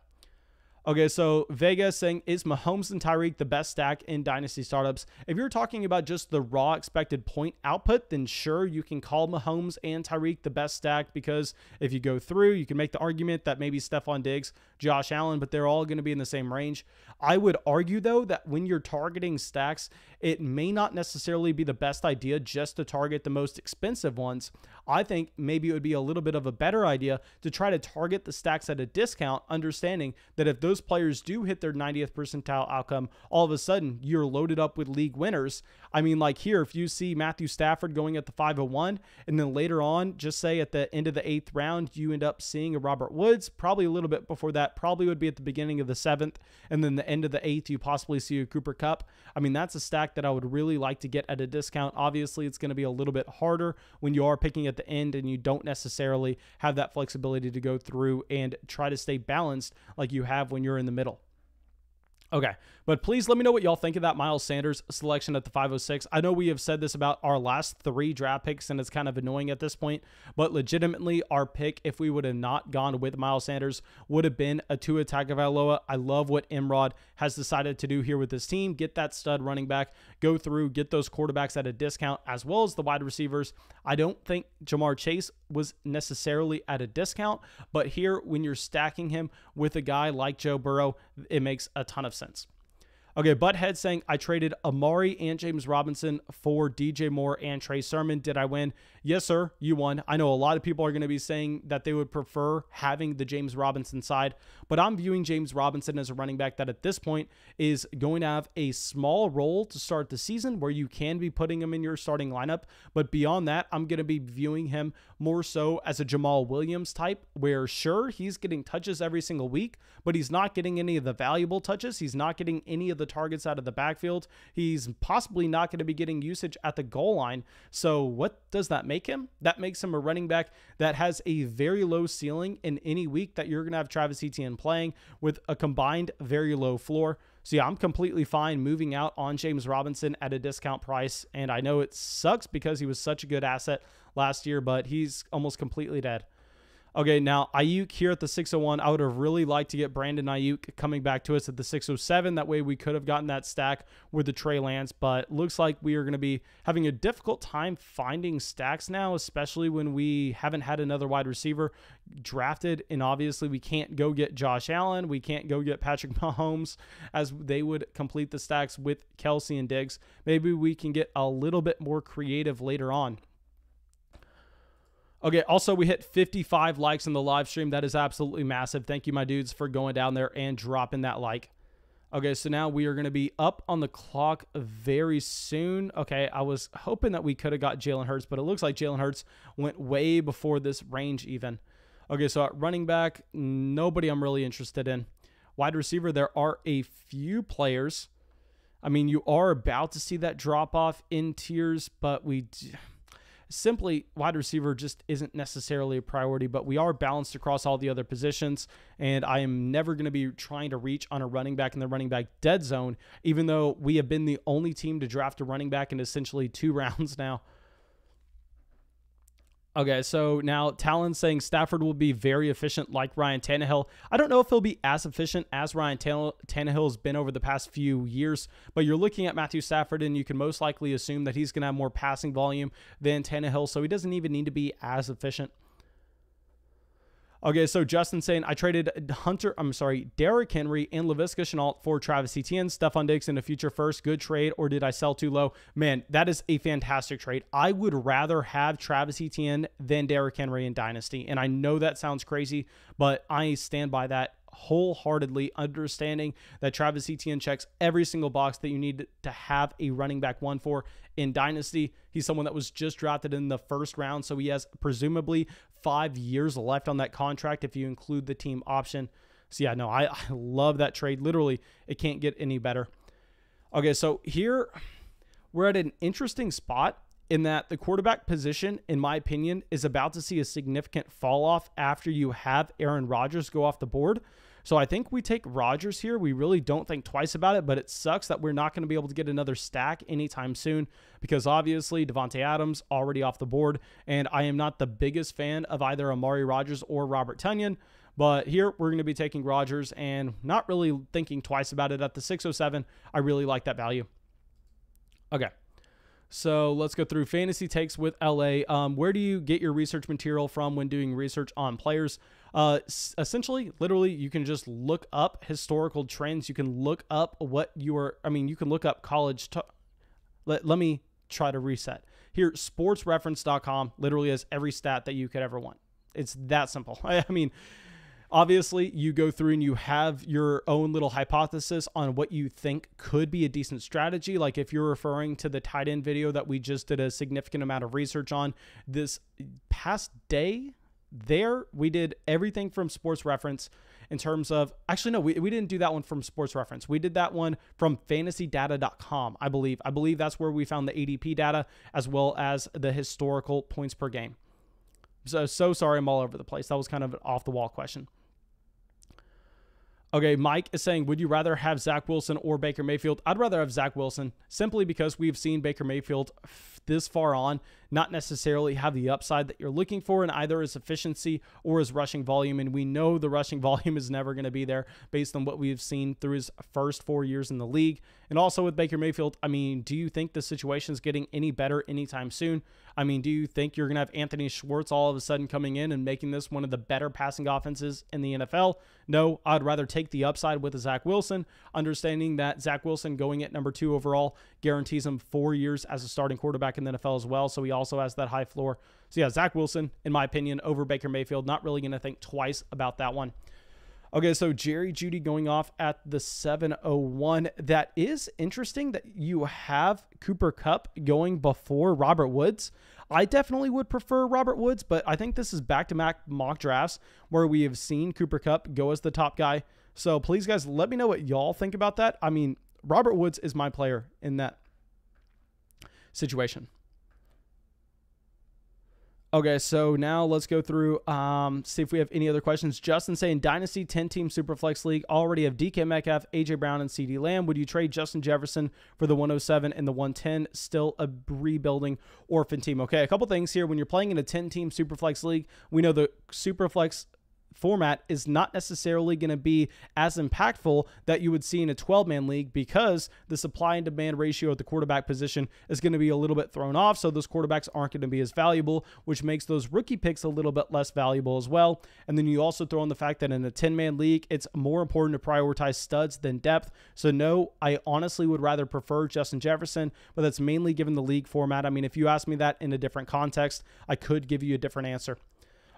Okay, so Vega saying, is Mahomes and Tyreek the best stack in Dynasty startups? If you're talking about just the raw expected point output, then sure, you can call Mahomes and Tyreek the best stack, because if you go through, you can make the argument that maybe Stephon Diggs, Josh Allen, but they're all going to be in the same range. I would argue, though, that when you're targeting stacks, it may not necessarily be the best idea just to target the most expensive ones. I think maybe it would be a little bit of a better idea to try to target the stacks at a discount, understanding that if those players do hit their 90th percentile outcome, all of a sudden you're loaded up with league winners. I mean, like here, if you see Matthew Stafford going at the 501, and then later on, just say at the end of the 8th round, you end up seeing a Robert Woods, probably a little bit before that, probably would be at the beginning of the 7th, and then the end of the 8th, you possibly see a Cooper Kupp. I mean, that's a stack that I would really like to get at a discount. Obviously, it's going to be a little bit harder when you are picking at the end and you don't necessarily have that flexibility to go through and try to stay balanced like you have when you're in the middle. Okay, but please let me know what y'all think of that Miles Sanders selection at the 506. I know we have said this about our last 3 draft picks, and it's kind of annoying at this point, but legitimately our pick, if we would have not gone with Miles Sanders, would have been a Tua Tagovailoa. I love what Imrod has decided to do here with this team. Get that stud running back, go through, get those quarterbacks at a discount, as well as the wide receivers. I don't think Jamar Chase was necessarily at a discount, but here, when you're stacking him with a guy like Joe Burrow, it makes a ton of sense. Okay, Butthead saying, I traded Amari and James Robinson for DJ Moore and Trey Sermon. Did I win? Yes, sir, you won. I know a lot of people are going to be saying that they would prefer having the James Robinson side, but I'm viewing James Robinson as a running back that at this point is going to have a small role to start the season where you can be putting him in your starting lineup. But beyond that, I'm going to be viewing him more so as a Jamal Williams type, where sure, he's getting touches every single week, but he's not getting any of the valuable touches. He's not getting any of the targets out of the backfield. He's possibly not going to be getting usage at the goal line. So what does that make him? That makes him a running back that has a very low ceiling in any week that you're going to have Travis Etienne playing, with a combined very low floor. So yeah, I'm completely fine moving out on James Robinson at a discount price. And I know it sucks because he was such a good asset last year, but he's almost completely dead. Okay, now Ayuk here at the 601. I would have really liked to get Brandon Ayuk coming back to us at the 607. That way we could have gotten that stack with the Trey Lance, but looks like we are going to be having a difficult time finding stacks now, especially when we haven't had another wide receiver drafted. And obviously we can't go get Josh Allen. We can't go get Patrick Mahomes, as they would complete the stacks with Kelsey and Diggs. Maybe we can get a little bit more creative later on. Okay, also we hit 55 likes in the live stream. That is absolutely massive. Thank you, my dudes, for going down there and dropping that like. Okay, so now we are going to be up on the clock very soon. Okay, I was hoping that we could have got Jalen Hurts, but it looks like Jalen Hurts went way before this range even. Okay, so at running back, nobody I'm really interested in. Wide receiver, there are a few players. I mean, you are about to see that drop off in tiers, but simply wide receiver just isn't necessarily a priority, but we are balanced across all the other positions. And I am never going to be trying to reach on a running back in the running back dead zone, even though we have been the only team to draft a running back in essentially 2 rounds now. Okay, so now Talon's saying Stafford will be very efficient like Ryan Tannehill. I don't know if he'll be as efficient as Ryan Tannehill has been over the past few years, but you're looking at Matthew Stafford, and you can most likely assume that he's going to have more passing volume than Tannehill, so he doesn't even need to be as efficient. Okay, so Justin saying, I traded Derrick Henry and Laviska Shenault for Travis Etienne, Stephon Diggs in a future first. Good trade, or did I sell too low? Man, that is a fantastic trade. I would rather have Travis Etienne than Derrick Henry in Dynasty, and I know that sounds crazy, but I stand by that wholeheartedly, understanding that Travis Etienne checks every single box that you need to have a running back 1 for in Dynasty. He's someone that was just drafted in the first round, so he has presumably 5 years left on that contract if you include the team option. So yeah, no, I love that trade. Literally, it can't get any better. Okay, so here we're at an interesting spot in that the quarterback position, in my opinion, is about to see a significant fall off after you have Aaron Rodgers go off the board. So I think we take Rodgers here. We really don't think twice about it, but it sucks that we're not going to be able to get another stack anytime soon because obviously Devontae Adams already off the board, and I am not the biggest fan of either Amari Rodgers or Robert Tonyan. But here we're going to be taking Rodgers and not really thinking twice about it at the 607. I really like that value. Okay. So let's go through fantasy takes with LA. Where do you get your research material from when doing research on players? Essentially, literally, you can just look up historical trends. You can look up you can look up college. Let me try to reset. Here, sportsreference.com literally has every stat that you could ever want. It's that simple. I mean, obviously, you go through and you have your own little hypothesis on what you think could be a decent strategy. Like if you're referring to the tight end video that we just did a significant amount of research on this past day, we did everything from Sports Reference in terms of, actually, no, we didn't do that one from Sports Reference. We did that one from fantasydata.com, I believe. I believe that's where we found the ADP data as well as the historical points per game. So sorry, I'm all over the place. That was kind of an off the wall question. Okay, Mike is saying, would you rather have Zach Wilson or Baker Mayfield? I'd rather have Zach Wilson simply because we've seen Baker Mayfield this far on not necessarily have the upside that you're looking for in either his efficiency or his rushing volume. And we know the rushing volume is never going to be there based on what we've seen through his first 4 years in the league. And also with Baker Mayfield, I mean, do you think the situation is getting any better anytime soon? I mean, do you think you're going to have Anthony Schwartz all of a sudden coming in and making this one of the better passing offenses in the NFL? No, I'd rather take the upside with Zach Wilson, understanding that Zach Wilson going at number 2 overall guarantees him 4 years as a starting quarterback in the NFL as well. So he also has that high floor. So yeah, Zach Wilson, in my opinion, over Baker Mayfield. Not really going to think twice about that one. Okay, so Jerry Jeudy going off at the 701. That is interesting that you have Cooper Kupp going before Robert Woods. I definitely would prefer Robert Woods, but I think this is back-to-back mock drafts where we have seen Cooper Kupp go as the top guy. So please, guys, let me know what y'all think about that. I mean, Robert Woods is my player in that situation. Okay, so now let's go through, see if we have any other questions. Justin saying, Dynasty 10-team Superflex League, already have DK Metcalf, AJ Brown, and CeeDee Lamb. Would you trade Justin Jefferson for the 107 and the 110? Still a rebuilding orphan team. Okay, a couple things here. When you're playing in a 10-team Superflex League, we know the Superflex format is not necessarily going to be as impactful that you would see in a 12-man league because the supply and demand ratio at the quarterback position is going to be a little bit thrown off. So those quarterbacks aren't going to be as valuable, which makes those rookie picks a little bit less valuable as well. And then you also throw in the fact that in a 10-man league, it's more important to prioritize studs than depth. So no, I honestly would rather prefer Justin Jefferson, but that's mainly given the league format. I mean, if you ask me that in a different context, I could give you a different answer.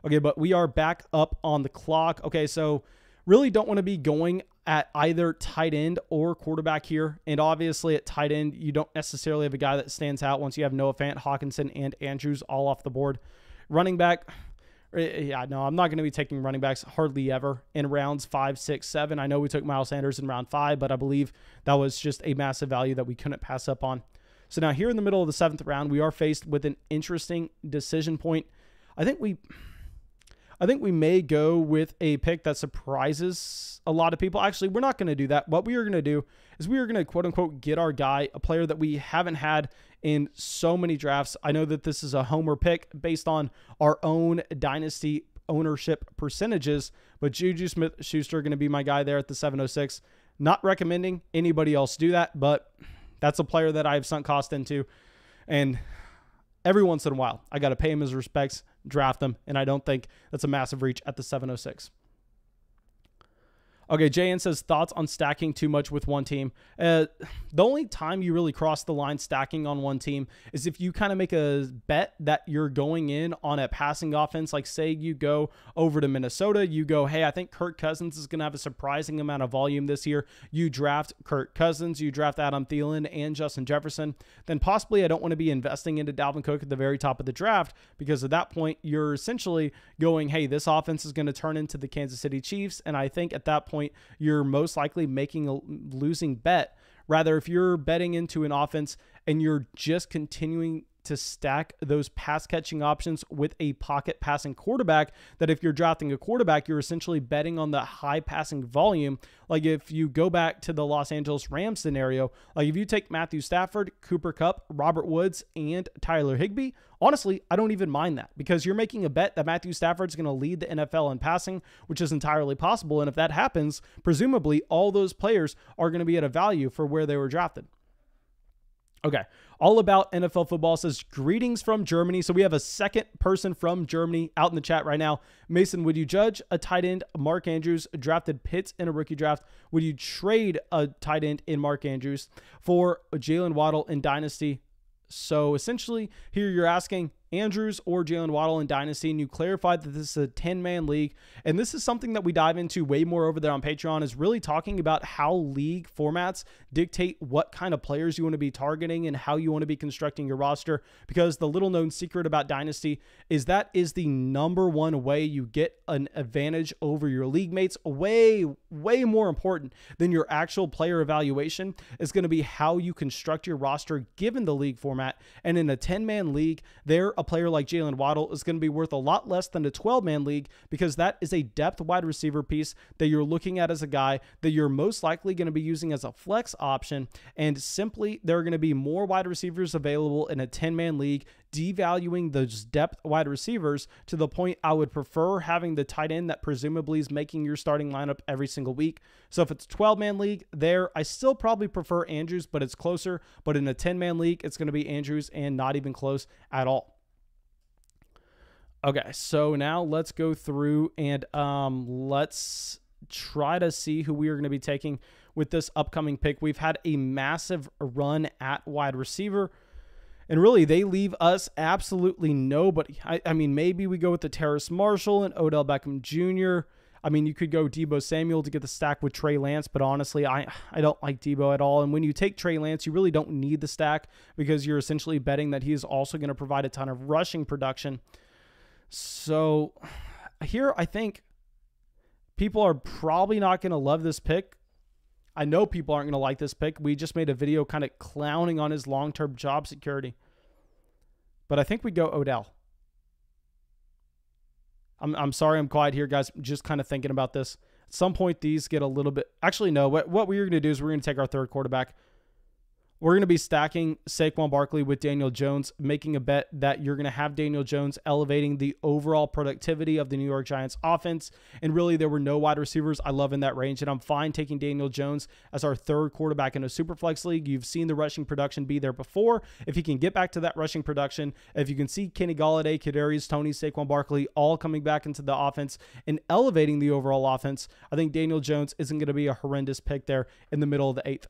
Okay, but we are back up on the clock. Okay, so really don't want to be going at either tight end or quarterback here. And obviously at tight end, you don't necessarily have a guy that stands out once you have Noah Fant, Hawkinson, and Andrews all off the board. Running back, Yeah, no, I'm not going to be taking running backs hardly ever in rounds 5, 6, 7. I know we took Miles Sanders in round 5, but I believe that was just a massive value that we couldn't pass up on. So now here in the middle of the 7th round, we are faced with an interesting decision point. I think we may go with a pick that surprises a lot of people. Actually, we're not going to do that. What we are going to do is we are going to quote unquote get our guy, a player that we haven't had in so many drafts. I know that this is a homer pick based on our own Dynasty ownership percentages, but Juju Smith-Schuster going to be my guy there at the 706. Not recommending anybody else do that, but that's a player that I have sunk cost into. And every once in a while, I got to pay him his respects, draft him, and I don't think that's a massive reach at the 706. Okay, JN says, thoughts on stacking too much with one team. The only time you really cross the line stacking on one team is if you kind of make a bet that you're going in on a passing offense. Like say you go over to Minnesota, you go, hey, I think Kirk Cousins is going to have a surprising amount of volume this year. You draft Kirk Cousins, you draft Adam Thielen and Justin Jefferson. Then possibly I don't want to be investing into Dalvin Cook at the very top of the draft, because at that point you're essentially going, hey, this offense is going to turn into the Kansas City Chiefs. And I think at that point, you're most likely making a losing bet. Rather, if you're betting into an offense and you're just continuing to stack those pass catching options with a pocket passing quarterback, that if you're drafting a quarterback, you're essentially betting on the high passing volume. Like if you go back to the Los Angeles Rams scenario, like if you take Matthew Stafford, Cooper Kupp, Robert Woods, and Tyler Higbee, honestly, I don't even mind that, because you're making a bet that Matthew Stafford's going to lead the NFL in passing, which is entirely possible. And if that happens, presumably all those players are going to be at a value for where they were drafted. Okay, All About NFL Football says, greetings from Germany. So we have a second person from Germany out in the chat right now. Mason, would you judge a tight end, Mark Andrews, drafted Pitts in a rookie draft? Would you trade a tight end in Mark Andrews for Jaylen Waddle in Dynasty? So essentially here you're asking Andrews or Jaylen Waddle in Dynasty, and you clarified that this is a 10-man league. And this is something that we dive into way more over there on Patreon, is really talking about how league formats dictate what kind of players you want to be targeting and how you want to be constructing your roster. Because the little known secret about Dynasty is that is the number one way you get an advantage over your league mates. Way more important than your actual player evaluation is going to be how you construct your roster given the league format. And in a 10-man league, a player like Jaylen Waddle is going to be worth a lot less than a 12-man league, because that is a depth wide receiver piece that you're looking at as a guy that you're most likely going to be using as a flex option. And simply, there are going to be more wide receivers available in a 10-man league, devaluing those depth wide receivers to the point I would prefer having the tight end that presumably is making your starting lineup every single week. So if it's a 12-man league there, I still probably prefer Andrews, but it's closer. But in a 10-man league, it's going to be Andrews and not even close at all. Okay, so now let's go through and let's try to see who we are going to be taking with this upcoming pick. We've had a massive run at wide receiver, and really they leave us absolutely nobody. I mean, maybe we go with the Terrace Marshall and Odell Beckham Jr. I mean, you could go Deebo Samuel to get the stack with Trey Lance, but honestly, I don't like Deebo at all. And when you take Trey Lance, you really don't need the stack, because you're essentially betting that he is also going to provide a ton of rushing production. So here, I think people are probably not going to love this pick. I know people aren't going to like this pick. We just made a video kind of clowning on his long-term job security. But I think we go Odell. I'm sorry I'm quiet here, guys. I'm just kind of thinking about this. At some point, these get a little bit... Actually, no. What we're going to do is we're going to take our third quarterback. We're going to be stacking Saquon Barkley with Daniel Jones, making a bet that you're going to have Daniel Jones elevating the overall productivity of the New York Giants offense. And really, there were no wide receivers I love in that range, and I'm fine taking Daniel Jones as our third quarterback in a Superflex league. You've seen the rushing production be there before. If he can get back to that rushing production, if you can see Kenny Golladay, Kadarius Toney, Saquon Barkley all coming back into the offense and elevating the overall offense, I think Daniel Jones isn't going to be a horrendous pick there in the middle of the 8th.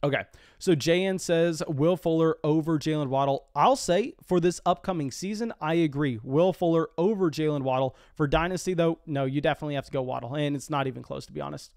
Okay, so JN says Will Fuller over Jaylen Waddle. I'll say for this upcoming season, I agree. Will Fuller over Jaylen Waddle. For Dynasty, though, no, you definitely have to go Waddle, and it's not even close, to be honest.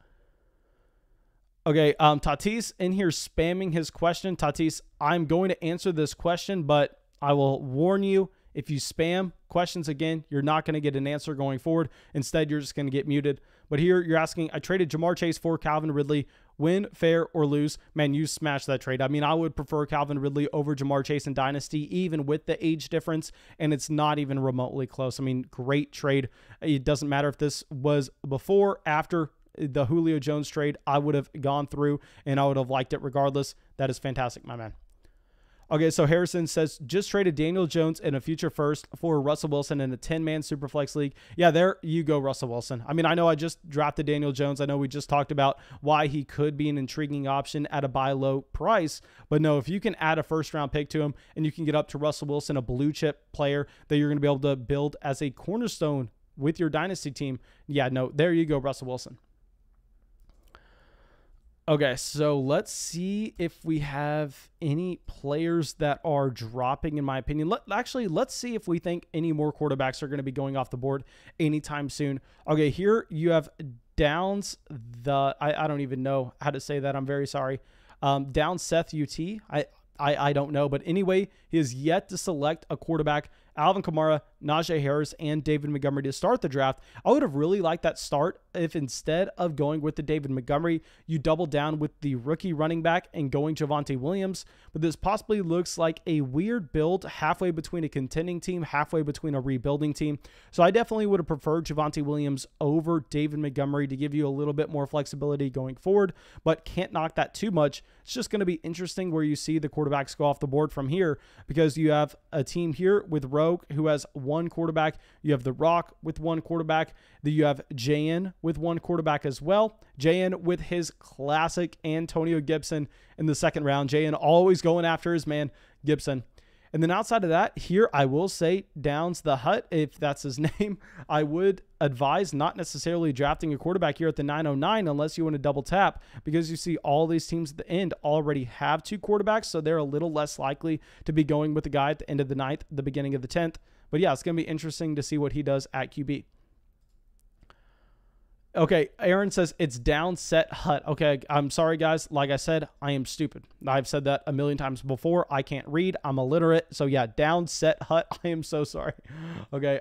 Okay, Tatis in here spamming his question. Tatis, I'm going to answer this question, but I will warn you, if you spam, questions again, you're not going to get an answer going forward. Instead, you're just going to get muted. But here you're asking, I traded Jamar Chase for Calvin Ridley. Win, fair, or lose? Man, you smashed that trade. I mean, I would prefer Calvin Ridley over Jamar Chase in Dynasty, even with the age difference, and it's not even remotely close. I mean, great trade. It doesn't matter if this was before, after the Julio Jones trade. I would have gone through, and I would have liked it regardless. That is fantastic, my man. Okay, so Harrison says, just traded Daniel Jones in a future first for Russell Wilson in a 10-man Superflex league. Yeah, there you go, Russell Wilson. I mean, I know I just drafted Daniel Jones. I know we just talked about why he could be an intriguing option at a buy low price. But no, if you can add a first-round pick to him and you can get up to Russell Wilson, a blue-chip player that you're going to be able to build as a cornerstone with your Dynasty team, yeah, no, there you go, Russell Wilson. Okay, so let's see if we have any players that are dropping, in my opinion. Let's see if we think any more quarterbacks are going to be going off the board anytime soon. Okay, here you have Downs, I don't even know how to say that. I'm very sorry. Downs Seth UT. I don't know. But anyway, he has yet to select a quarterback. Alvin Kamara, Najee Harris, and David Montgomery to start the draft. I would have really liked that start if instead of going with the David Montgomery, you double down with the rookie running back and going Javonte Williams. But this possibly looks like a weird build halfway between a contending team, halfway between a rebuilding team. So I definitely would have preferred Javonte Williams over David Montgomery to give you a little bit more flexibility going forward, but can't knock that too much. It's just going to be interesting where you see the quarterbacks go off the board from here, because you have a team here with Rogue, who has one quarterback. You have The Rock with one quarterback. Then you have Jaylen with one quarterback as well. Jaylen with his classic Antonio Gibson in the second round. Jaylen always going after his man, Gibson. And then outside of that, here I will say Downs the Hut, if that's his name. I would advise not necessarily drafting a quarterback here at the 909 unless you want to double tap, because you see all these teams at the end already have two quarterbacks, so they're a little less likely to be going with the guy at the end of the 9th, the beginning of the 10th. But yeah, it's going to be interesting to see what he does at QB. Okay, Aaron says it's down set Hut. Okay, I'm sorry, guys. Like I said, I am stupid. I've said that a million times before. I can't read. I'm illiterate. So yeah, down set Hut. I am so sorry. Okay,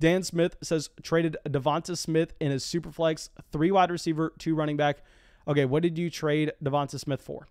Dan Smith says traded Devonta Smith in his Superflex, 3 wide receiver, 2 running back. Okay, what did you trade Devonta Smith for?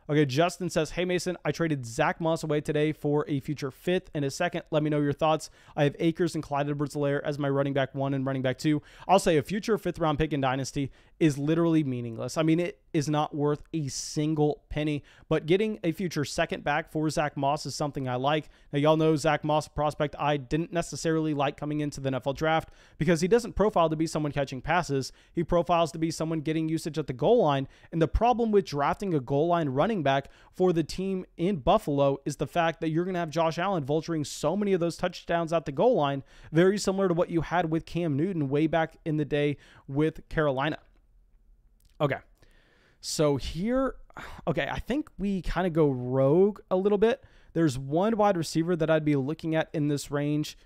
Okay, Justin says, hey, Mason, I traded Zach Moss away today for a future 5th and a 2nd. Let me know your thoughts. I have Akers and Clyde Edwards-Helaire as my running back 1 and running back 2. I'll say a future 5th round pick in Dynasty is literally meaningless. I mean, it is not worth a single penny, but getting a future 2nd back for Zach Moss is something I like. Now, y'all know Zach Moss, a prospect I didn't necessarily like coming into the NFL draft because he doesn't profile to be someone catching passes. He profiles to be someone getting usage at the goal line. And the problem with drafting a goal line running back for the team in Buffalo is the fact that you're going to have Josh Allen vulturing so many of those touchdowns at the goal line, very similar to what you had with Cam Newton way back in the day with Carolina. Okay, so here, okay, I think we kind of go rogue a little bit. There's one wide receiver that I'd be looking at in this range.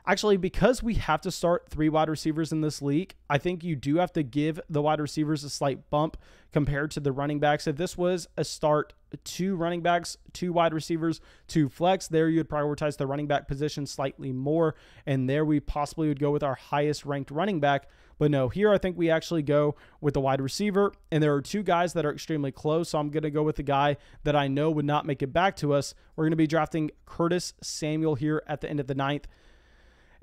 Actually, because we have to start 3 wide receivers in this league, I think you do have to give the wide receivers a slight bump compared to the running backs. If this was a start 2 running backs, 2 wide receivers, 2 flex, there you would prioritize the running back position slightly more, and there we possibly would go with our highest ranked running back. But no, here I think we actually go with the wide receiver, and there are 2 guys that are extremely close, so I'm going to go with the guy that I know would not make it back to us. We're going to be drafting Curtis Samuel here at the end of the 9th.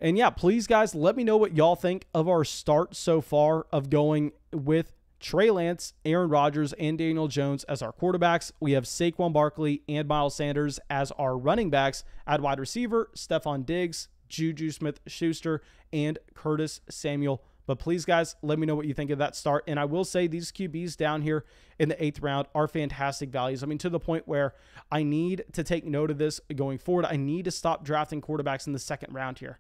And yeah, please, guys, let me know what y'all think of our start so far of going with Trey Lance, Aaron Rodgers, and Daniel Jones as our quarterbacks. We have Saquon Barkley and Miles Sanders as our running backs. At wide receiver, Stephon Diggs, Juju Smith-Schuster, and Curtis Samuel. But please, guys, let me know what you think of that start. And I will say these QBs down here in the 8th round are fantastic values. I mean, to the point where I need to take note of this going forward. I need to stop drafting quarterbacks in the 2nd round here.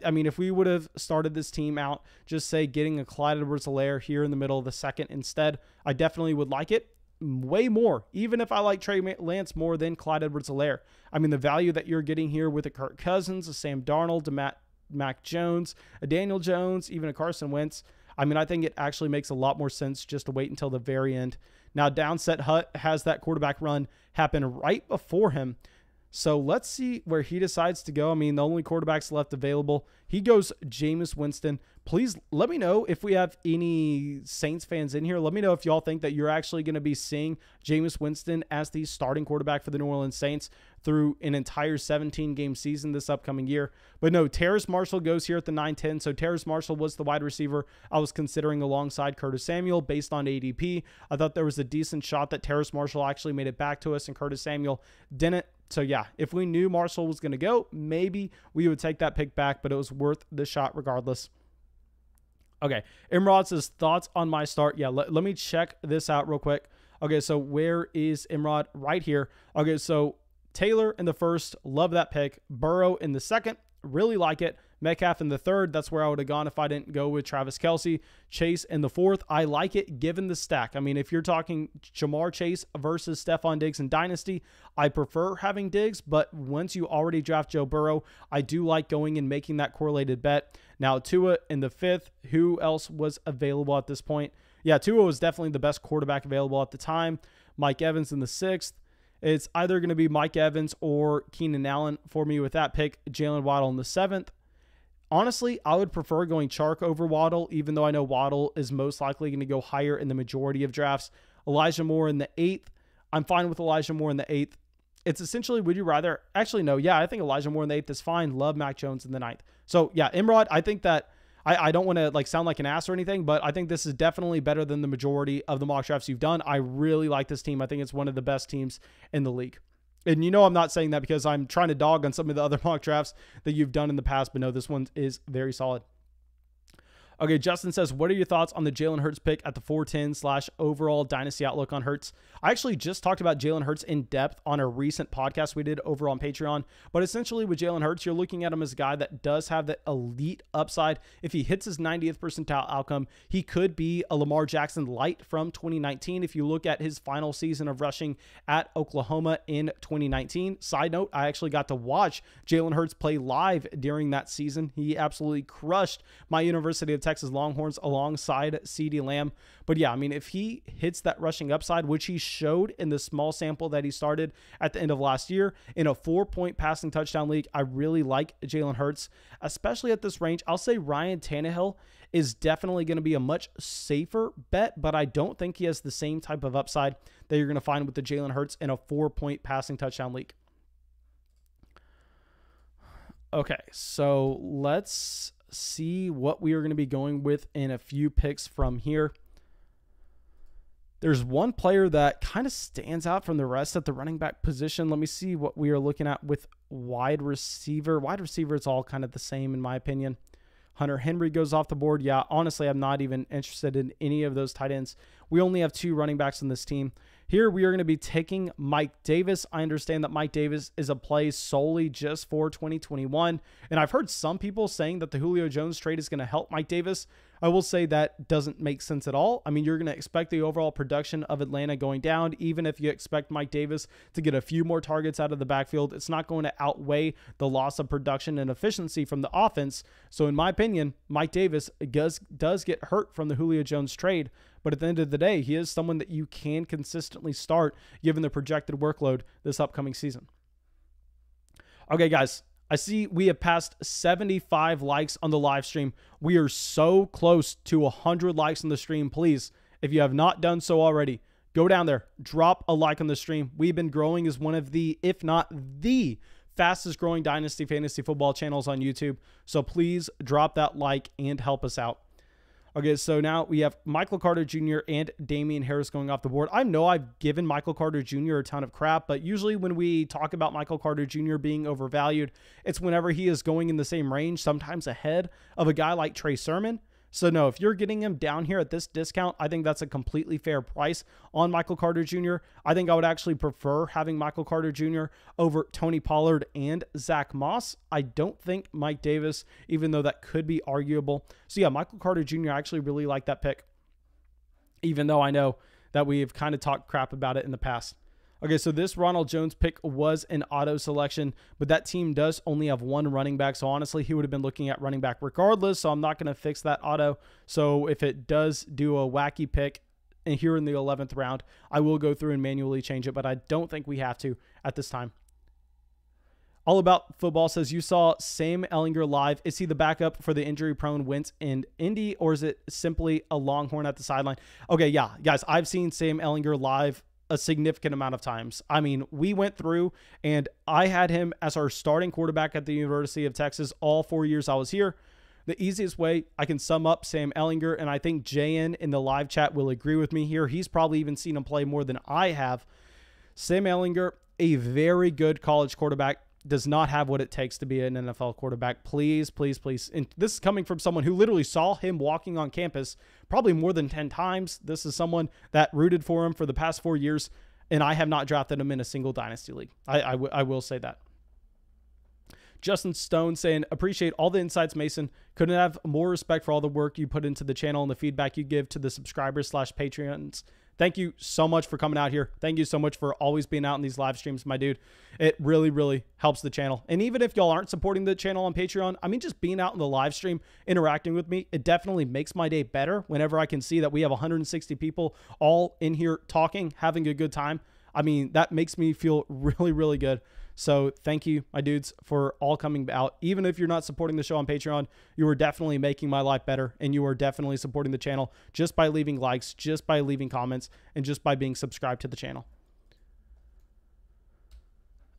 I mean, if we would have started this team out, just say getting a Clyde Edwards-Helaire here in the middle of the 2nd instead, I definitely would like it way more, even if I like Trey Lance more than Clyde Edwards-Helaire. I mean, the value that you're getting here with a Kirk Cousins, a Sam Darnold, a Mac Jones, a Daniel Jones, even a Carson Wentz, I mean, I think it actually makes a lot more sense just to wait until the very end. Now, Downset Hut has that quarterback run happen right before him. So let's see where he decides to go. I mean, the only quarterbacks left available. He goes Jameis Winston. Please let me know if we have any Saints fans in here. Let me know if y'all think that you're actually going to be seeing Jameis Winston as the starting quarterback for the New Orleans Saints through an entire 17-game season this upcoming year. But no, Terrace Marshall goes here at the 9-10. So Terrace Marshall was the wide receiver I was considering alongside Curtis Samuel based on ADP. I thought there was a decent shot that Terrace Marshall actually made it back to us and Curtis Samuel didn't. So yeah, if we knew Marshall was going to go, maybe we would take that pick back, but it was worth the shot regardless. Okay, Imrod says, thoughts on my start? Yeah, let me check this out real quick. Okay, so where is Imrod? Right here. Okay, so Taylor in the first, love that pick. Burrow in the second, really like it. Metcalf in the third, that's where I would have gone if I didn't go with Travis Kelce. Chase in the fourth, I like it given the stack. I mean, if you're talking Jamar Chase versus Stephon Diggs in Dynasty, I prefer having Diggs, but once you already draft Joe Burrow, I do like going and making that correlated bet. Now, Tua in the fifth, who else was available at this point? Yeah, Tua was definitely the best quarterback available at the time. Mike Evans in the sixth. It's either going to be Mike Evans or Keenan Allen for me with that pick. Jaylen Waddle in the seventh. Honestly, I would prefer going Chark over Waddle, even though I know Waddle is most likely going to go higher in the majority of drafts. Elijah Moore in the eighth. I'm fine with Elijah Moore in the eighth. It's essentially, would you rather? Actually, no. Yeah, I think Elijah Moore in the eighth is fine. Love Mac Jones in the ninth. So yeah, Imrod, I think that I don't want to like sound like an ass or anything, but I think this is definitely better than the majority of the mock drafts you've done. I really like this team. I think it's one of the best teams in the league. And you know I'm not saying that because I'm trying to dog on some of the other mock drafts that you've done in the past, but no, this one is very solid. Okay, Justin says, what are your thoughts on the Jalen Hertz pick at the 410 / overall dynasty outlook on Hertz? I actually just talked about Jalen Hertz in depth on a recent podcast we did over on Patreon. But essentially with Jalen Hertz, you're looking at him as a guy that does have the elite upside. If he hits his 90th percentile outcome, he could be a Lamar Jackson light from 2019. If you look at his final season of rushing at Oklahoma in 2019. Side note, I actually got to watch Jalen Hertz play live during that season. He absolutely crushed my University of Texas Longhorns alongside CeeDee Lamb. But yeah, I mean, if he hits that rushing upside, which he showed in the small sample that he started at the end of last year in a 4-point passing touchdown league, I really like Jalen Hertz, especially at this range. I'll say Ryan Tannehill is definitely going to be a much safer bet, but I don't think he has the same type of upside that you're going to find with the Jalen Hertz in a 4-point passing touchdown league. Okay, so let's see what we are going to be going with in a few picks from here. There's one player that kind of stands out from the rest at the running back position. Let me see what we are looking at with wide receiver. Wide receiver, it's all kind of the same in my opinion. Hunter Henry goes off the board. Yeah, honestly, I'm not even interested in any of those tight ends. We only have 2 running backs on this team. Here we are going to be taking Mike Davis. I understand that Mike Davis is a play solely just for 2021. And I've heard some people saying that the Julio Jones trade is going to help Mike Davis. I will say that doesn't make sense at all. I mean, you're going to expect the overall production of Atlanta going down, even if you expect Mike Davis to get a few more targets out of the backfield. It's not going to outweigh the loss of production and efficiency from the offense. So in my opinion, Mike Davis does get hurt from the Julio Jones trade. But at the end of the day, he is someone that you can consistently start given the projected workload this upcoming season. Okay, guys, I see we have passed 75 likes on the live stream. We are so close to 100 likes on the stream. Please, if you have not done so already, go down there, drop a like on the stream. We've been growing as one of the, if not the fastest growing Dynasty Fantasy Football channels on YouTube. So please drop that like and help us out. Okay, so now we have Michael Carter Jr. and Damien Harris going off the board. I know I've given Michael Carter Jr. a ton of crap, but usually when we talk about Michael Carter Jr. being overvalued, it's whenever he is going in the same range, sometimes ahead of a guy like Trey Sermon. So no, if you're getting him down here at this discount, I think that's a completely fair price on Michael Carter Jr. I think I would actually prefer having Michael Carter Jr. over Tony Pollard and Zach Moss. I don't think Mike Davis, even though that could be arguable. So yeah, Michael Carter Jr., I actually really like that pick, even though I know that we've kind of talked crap about it in the past. Okay, so this Ronald Jones pick was an auto selection, but that team does only have 1 running back. So honestly, he would have been looking at running back regardless. So I'm not going to fix that auto. So if it does do a wacky pick and here in the 11th round, I will go through and manually change it, but I don't think we have to at this time. All About Football says, you saw Sam Ehlinger live. Is he the backup for the injury-prone Wentz in Indy, or is it simply a Longhorn at the sideline? Okay, yeah, guys, I've seen Sam Ehlinger live a significant amount of times. I mean, we went through, and I had him as our starting quarterback at the University of Texas all 4 years I was here. The easiest way I can sum up Sam Ehlinger, and I think Jaylen in the live chat will agree with me here. He's probably even seen him play more than I have. Sam Ehlinger, a very good college quarterback, does not have what it takes to be an NFL quarterback. Please, please, please. And this is coming from someone who literally saw him walking on campus probably more than 10 times. This is someone that rooted for him for the past 4 years, and I have not drafted him in a single Dynasty league. I will say that. Justin Stone saying, appreciate all the insights, Mason. Couldn't have more respect for all the work you put into the channel and the feedback you give to the subscribers/Patreons. Thank you so much for coming out here. Thank you so much for always being out in these live streams, my dude. It really, really helps the channel. And even if y'all aren't supporting the channel on Patreon, I mean, just being out in the live stream, interacting with me, it definitely makes my day better whenever I can see that we have 160 people all in here talking, having a good time. I mean, that makes me feel really, really good. So thank you, my dudes, for all coming out. Even if you're not supporting the show on Patreon, you are definitely making my life better, and you are definitely supporting the channel just by leaving likes, just by leaving comments, and just by being subscribed to the channel.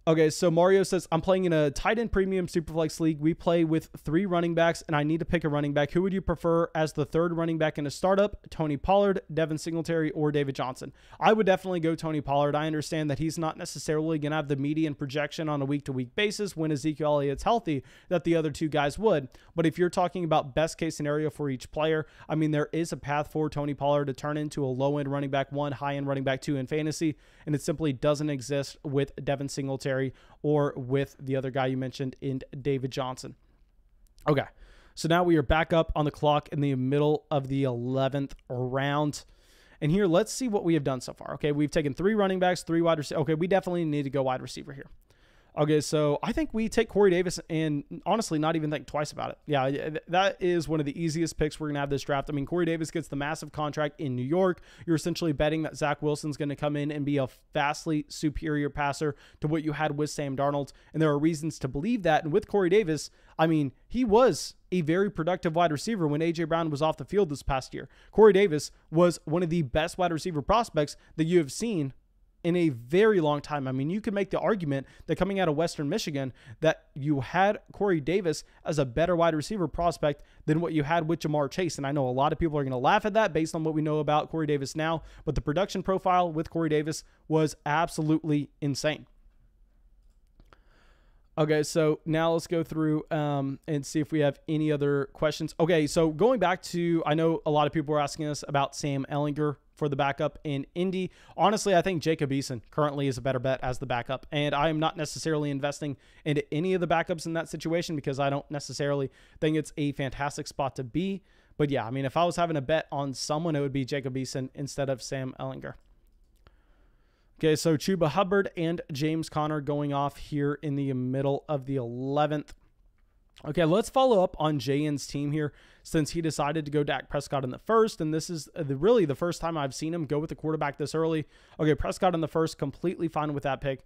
Okay, so Mario says, I'm playing in a tight end premium Superflex league. We play with 3 running backs, and I need to pick a running back. Who would you prefer as the 3rd running back in a startup? Tony Pollard, Devin Singletary, or David Johnson? I would definitely go Tony Pollard. I understand that he's not necessarily going to have the median projection on a week-to-week basis when Ezekiel Elliott's healthy that the other 2 guys would. But if you're talking about best-case scenario for each player, I mean, there is a path for Tony Pollard to turn into a low-end running back 1, high-end running back 2 in fantasy, and it simply doesn't exist with Devin Singletary or with the other guy you mentioned in David Johnson. Okay, so now we are back up on the clock in the middle of the 11th round. And here, let's see what we have done so far. Okay, we've taken 3 running backs, 3 wide receivers. Okay, we definitely need to go wide receiver here. Okay, so I think we take Corey Davis and honestly not even think twice about it. Yeah, that is one of the easiest picks we're going to have this draft. I mean, Corey Davis gets the massive contract in New York. You're essentially betting that Zach Wilson's going to come in and be a vastly superior passer to what you had with Sam Darnold. And there are reasons to believe that. And with Corey Davis, I mean, he was a very productive wide receiver when A.J. Brown was off the field this past year. Corey Davis was one of the best wide receiver prospects that you have seen in a very long time. I mean, you could make the argument that coming out of Western Michigan that you had Corey Davis as a better wide receiver prospect than what you had with Jamar Chase. And I know a lot of people are going to laugh at that based on what we know about Corey Davis now, but the production profile with Corey Davis was absolutely insane. Okay, so now let's go through and see if we have any other questions. Okay, so going back to, I know a lot of people were asking us about Sam Ehlinger for the backup in Indy. Honestly, I think Jacob Eason currently is a better bet as the backup, and I am not necessarily investing into any of the backups in that situation because I don't necessarily think it's a fantastic spot to be. But yeah, I mean, if I was having a bet on someone, it would be Jacob Eason instead of Sam Ehlinger. Okay, so Chuba Hubbard and James Conner going off here in the middle of the 11th. Okay, let's follow up on Jaylen's team here since he decided to go Dak Prescott in the first, and this is really the first time I've seen him go with the quarterback this early. Okay, Prescott in the first, completely fine with that pick.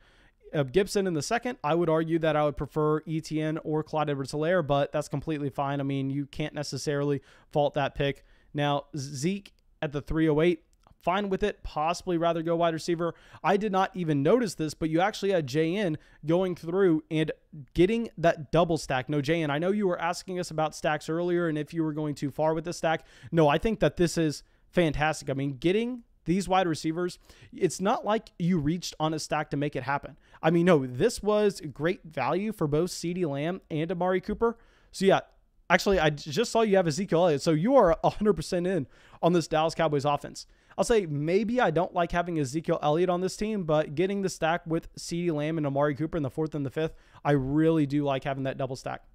Gibson in the second, I would argue that I would prefer Etienne or Clyde Edwards-Helaire, but that's completely fine. I mean, you can't necessarily fault that pick. Now, Zeke at the 308, fine with it, possibly rather go wide receiver. I did not even notice this, but you actually had Jaylen going through and getting that double stack. No, Jaylen, I know you were asking us about stacks earlier and if you were going too far with the stack. No, I think that this is fantastic. I mean, getting these wide receivers, it's not like you reached on a stack to make it happen. I mean, no, this was great value for both CeeDee Lamb and Amari Cooper. So yeah, actually, I just saw you have Ezekiel Elliott. So you are 100% in on this Dallas Cowboys offense. I'll say maybe I don't like having Ezekiel Elliott on this team, but getting the stack with CeeDee Lamb and Amari Cooper in the 4th and the 5th, I really do like having that double stack.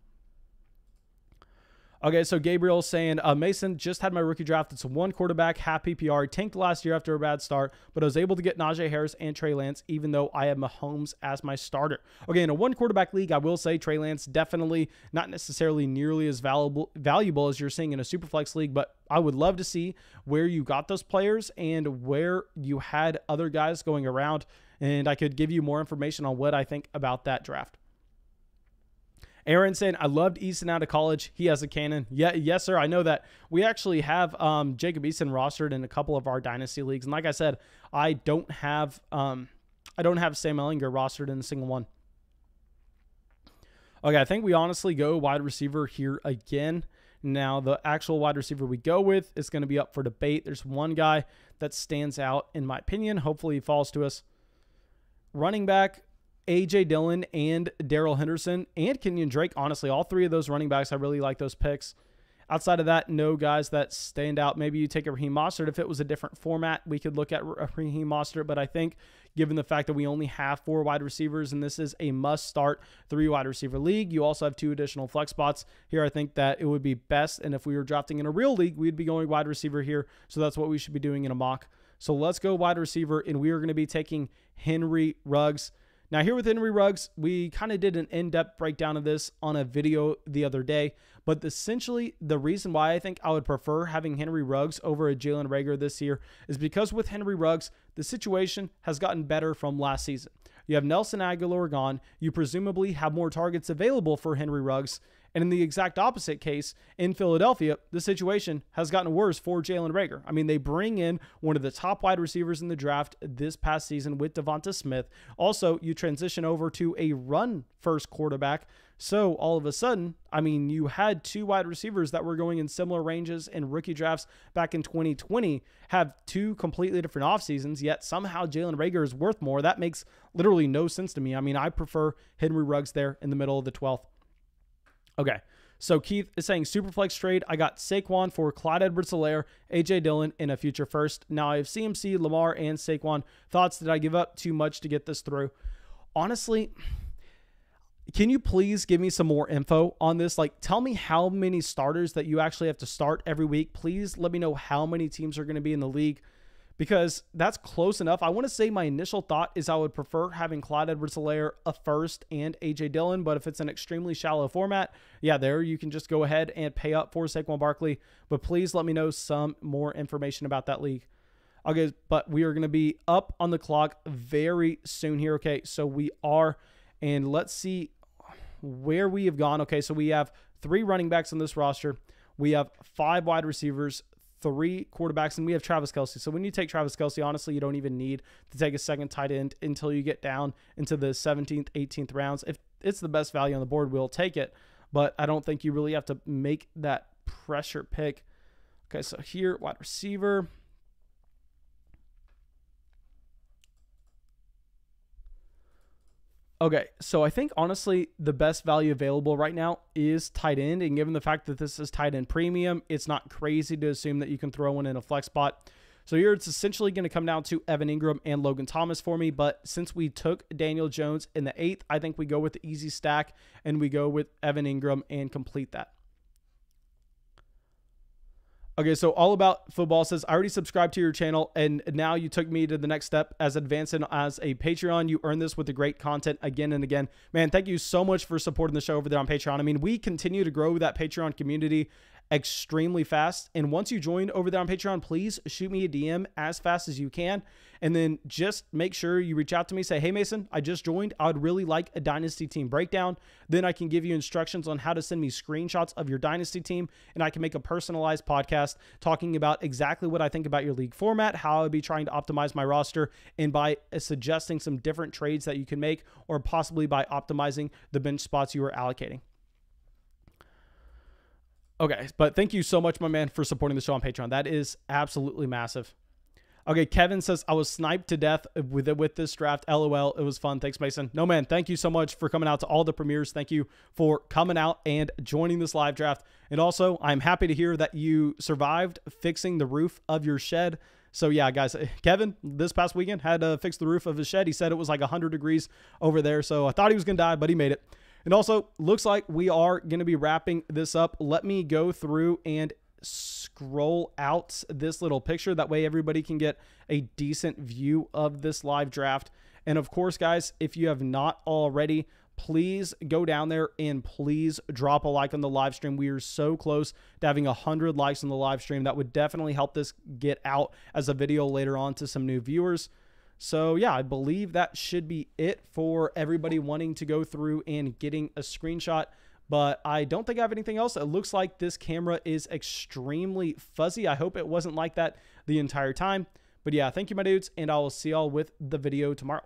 Okay, so Gabriel saying, Mason, just had my rookie draft. It's a 1 quarterback, half PPR. Tanked last year after a bad start, but I was able to get Najee Harris and Trey Lance, even though I have Mahomes as my starter. Okay, in a 1 quarterback league, I will say Trey Lance definitely not necessarily nearly as valuable as you're seeing in a Superflex league, but I would love to see where you got those players and where you had other guys going around, and I could give you more information on what I think about that draft. Aaron saying, I loved Easton out of college. He has a cannon. Yeah, yes, sir. I know that. We actually have Jacob Easton rostered in a couple of our dynasty leagues. And like I said, I don't have Sam Ehlinger rostered in a single one. Okay, I think we honestly go wide receiver here again. Now, the actual wide receiver we go with is going to be up for debate. There's one guy that stands out, in my opinion. Hopefully, he falls to us. Running back, A.J. Dillon and Darrell Henderson and Kenyon Drake. Honestly, all three of those running backs, I really like those picks. Outside of that, no guys that stand out. Maybe you take a Raheem Mostert. If it was a different format, we could look at Raheem Mostert. But I think given the fact that we only have 4 wide receivers and this is a must-start 3 wide receiver league, you also have 2 additional flex spots. Here, I think that it would be best. And if we were drafting in a real league, we'd be going wide receiver here. So that's what we should be doing in a mock. So let's go wide receiver, and we are going to be taking Henry Ruggs. Now, here with Henry Ruggs, we kind of did an in-depth breakdown of this on a video the other day, but essentially the reason why I think I would prefer having Henry Ruggs over a Jalen Reagor this year is because with Henry Ruggs, the situation has gotten better from last season. You have Nelson Aguilar gone. You presumably have more targets available for Henry Ruggs. And in the exact opposite case, in Philadelphia, the situation has gotten worse for Jalen Reagor. I mean, they bring in one of the top wide receivers in the draft this past season with Devonta Smith. Also, you transition over to a run-first quarterback. So all of a sudden, I mean, you had 2 wide receivers that were going in similar ranges in rookie drafts back in 2020, have 2 completely different off seasons, yet somehow Jalen Reagor is worth more. That makes literally no sense to me. I mean, I prefer Henry Ruggs there in the middle of the 12th. Okay, so Keith is saying Superflex trade. I got Saquon for Clyde Edwards-Helaire, A.J. Dillon, and a future first. Now I have CMC, Lamar, and Saquon. Thoughts, did I give up too much to get this through? Honestly, can you please give me some more info on this? Like, tell me how many starters that you actually have to start every week. Please let me know how many teams are going to be in the league, because that's close enough. I want to say my initial thought is I would prefer having Clyde Edwards-Helaire a first and A.J. Dillon, but if it's an extremely shallow format, yeah, there you can just go ahead and pay up for Saquon Barkley. But please let me know some more information about that league. Okay, but we are going to be up on the clock very soon here. Okay, so we are, and let's see where we have gone. Okay, so we have 3 running backs on this roster. We have 5 wide receivers, 3 quarterbacks, and we have Travis Kelce. So when you take Travis Kelce, honestly, you don't even need to take a second tight end until you get down into the 17th, 18th rounds. If it's the best value on the board, we'll take it. But I don't think you really have to make that pressure pick. Okay, so here, wide receiver. Okay, so I think, honestly, the best value available right now is tight end. And given the fact that this is tight end premium, it's not crazy to assume that you can throw one in a flex spot. So here it's essentially going to come down to Evan Ingram and Logan Thomas for me. But since we took Daniel Jones in the 8th, I think we go with the easy stack and we go with Evan Ingram and complete that. Okay, so All About Football says, I already subscribed to your channel, and now you took me to the next step as advancing as a Patreon. You earned this with the great content again and again. Man, thank you so much for supporting the show over there on Patreon. I mean, we continue to grow that Patreon community extremely fast. And once you join over there on Patreon, please shoot me a DM as fast as you can. And then just make sure you reach out to me. Say, hey, Mason, I just joined. I would really like a Dynasty team breakdown. Then I can give you instructions on how to send me screenshots of your Dynasty team. And I can make a personalized podcast talking about exactly what I think about your league format, how I would be trying to optimize my roster, and by suggesting some different trades that you can make, or possibly by optimizing the bench spots you are allocating. Okay, but thank you so much, my man, for supporting the show on Patreon. That is absolutely massive. Okay, Kevin says, I was sniped to death with this draft. LOL, it was fun. Thanks, Mason. No, man, thank you so much for coming out to all the premieres. Thank you for coming out and joining this live draft. And also, I'm happy to hear that you survived fixing the roof of your shed. So yeah, guys, Kevin, this past weekend had to fix the roof of his shed. He said it was like 100 degrees over there. So I thought he was going to die, but he made it. And also, looks like we are going to be wrapping this up. Let me go through and scroll out this little picture. That way everybody can get a decent view of this live draft. And of course, guys, if you have not already, please go down there and please drop a like on the live stream. We are so close to having 100 likes on the live stream. That would definitely help this get out as a video later on to some new viewers. So yeah, I believe that should be it for everybody wanting to go through and getting a screenshot But I don't think I have anything else. It looks like this camera is extremely fuzzy. I hope it wasn't like that the entire time. But yeah, thank you, my dudes, and I will see y'all with the video tomorrow.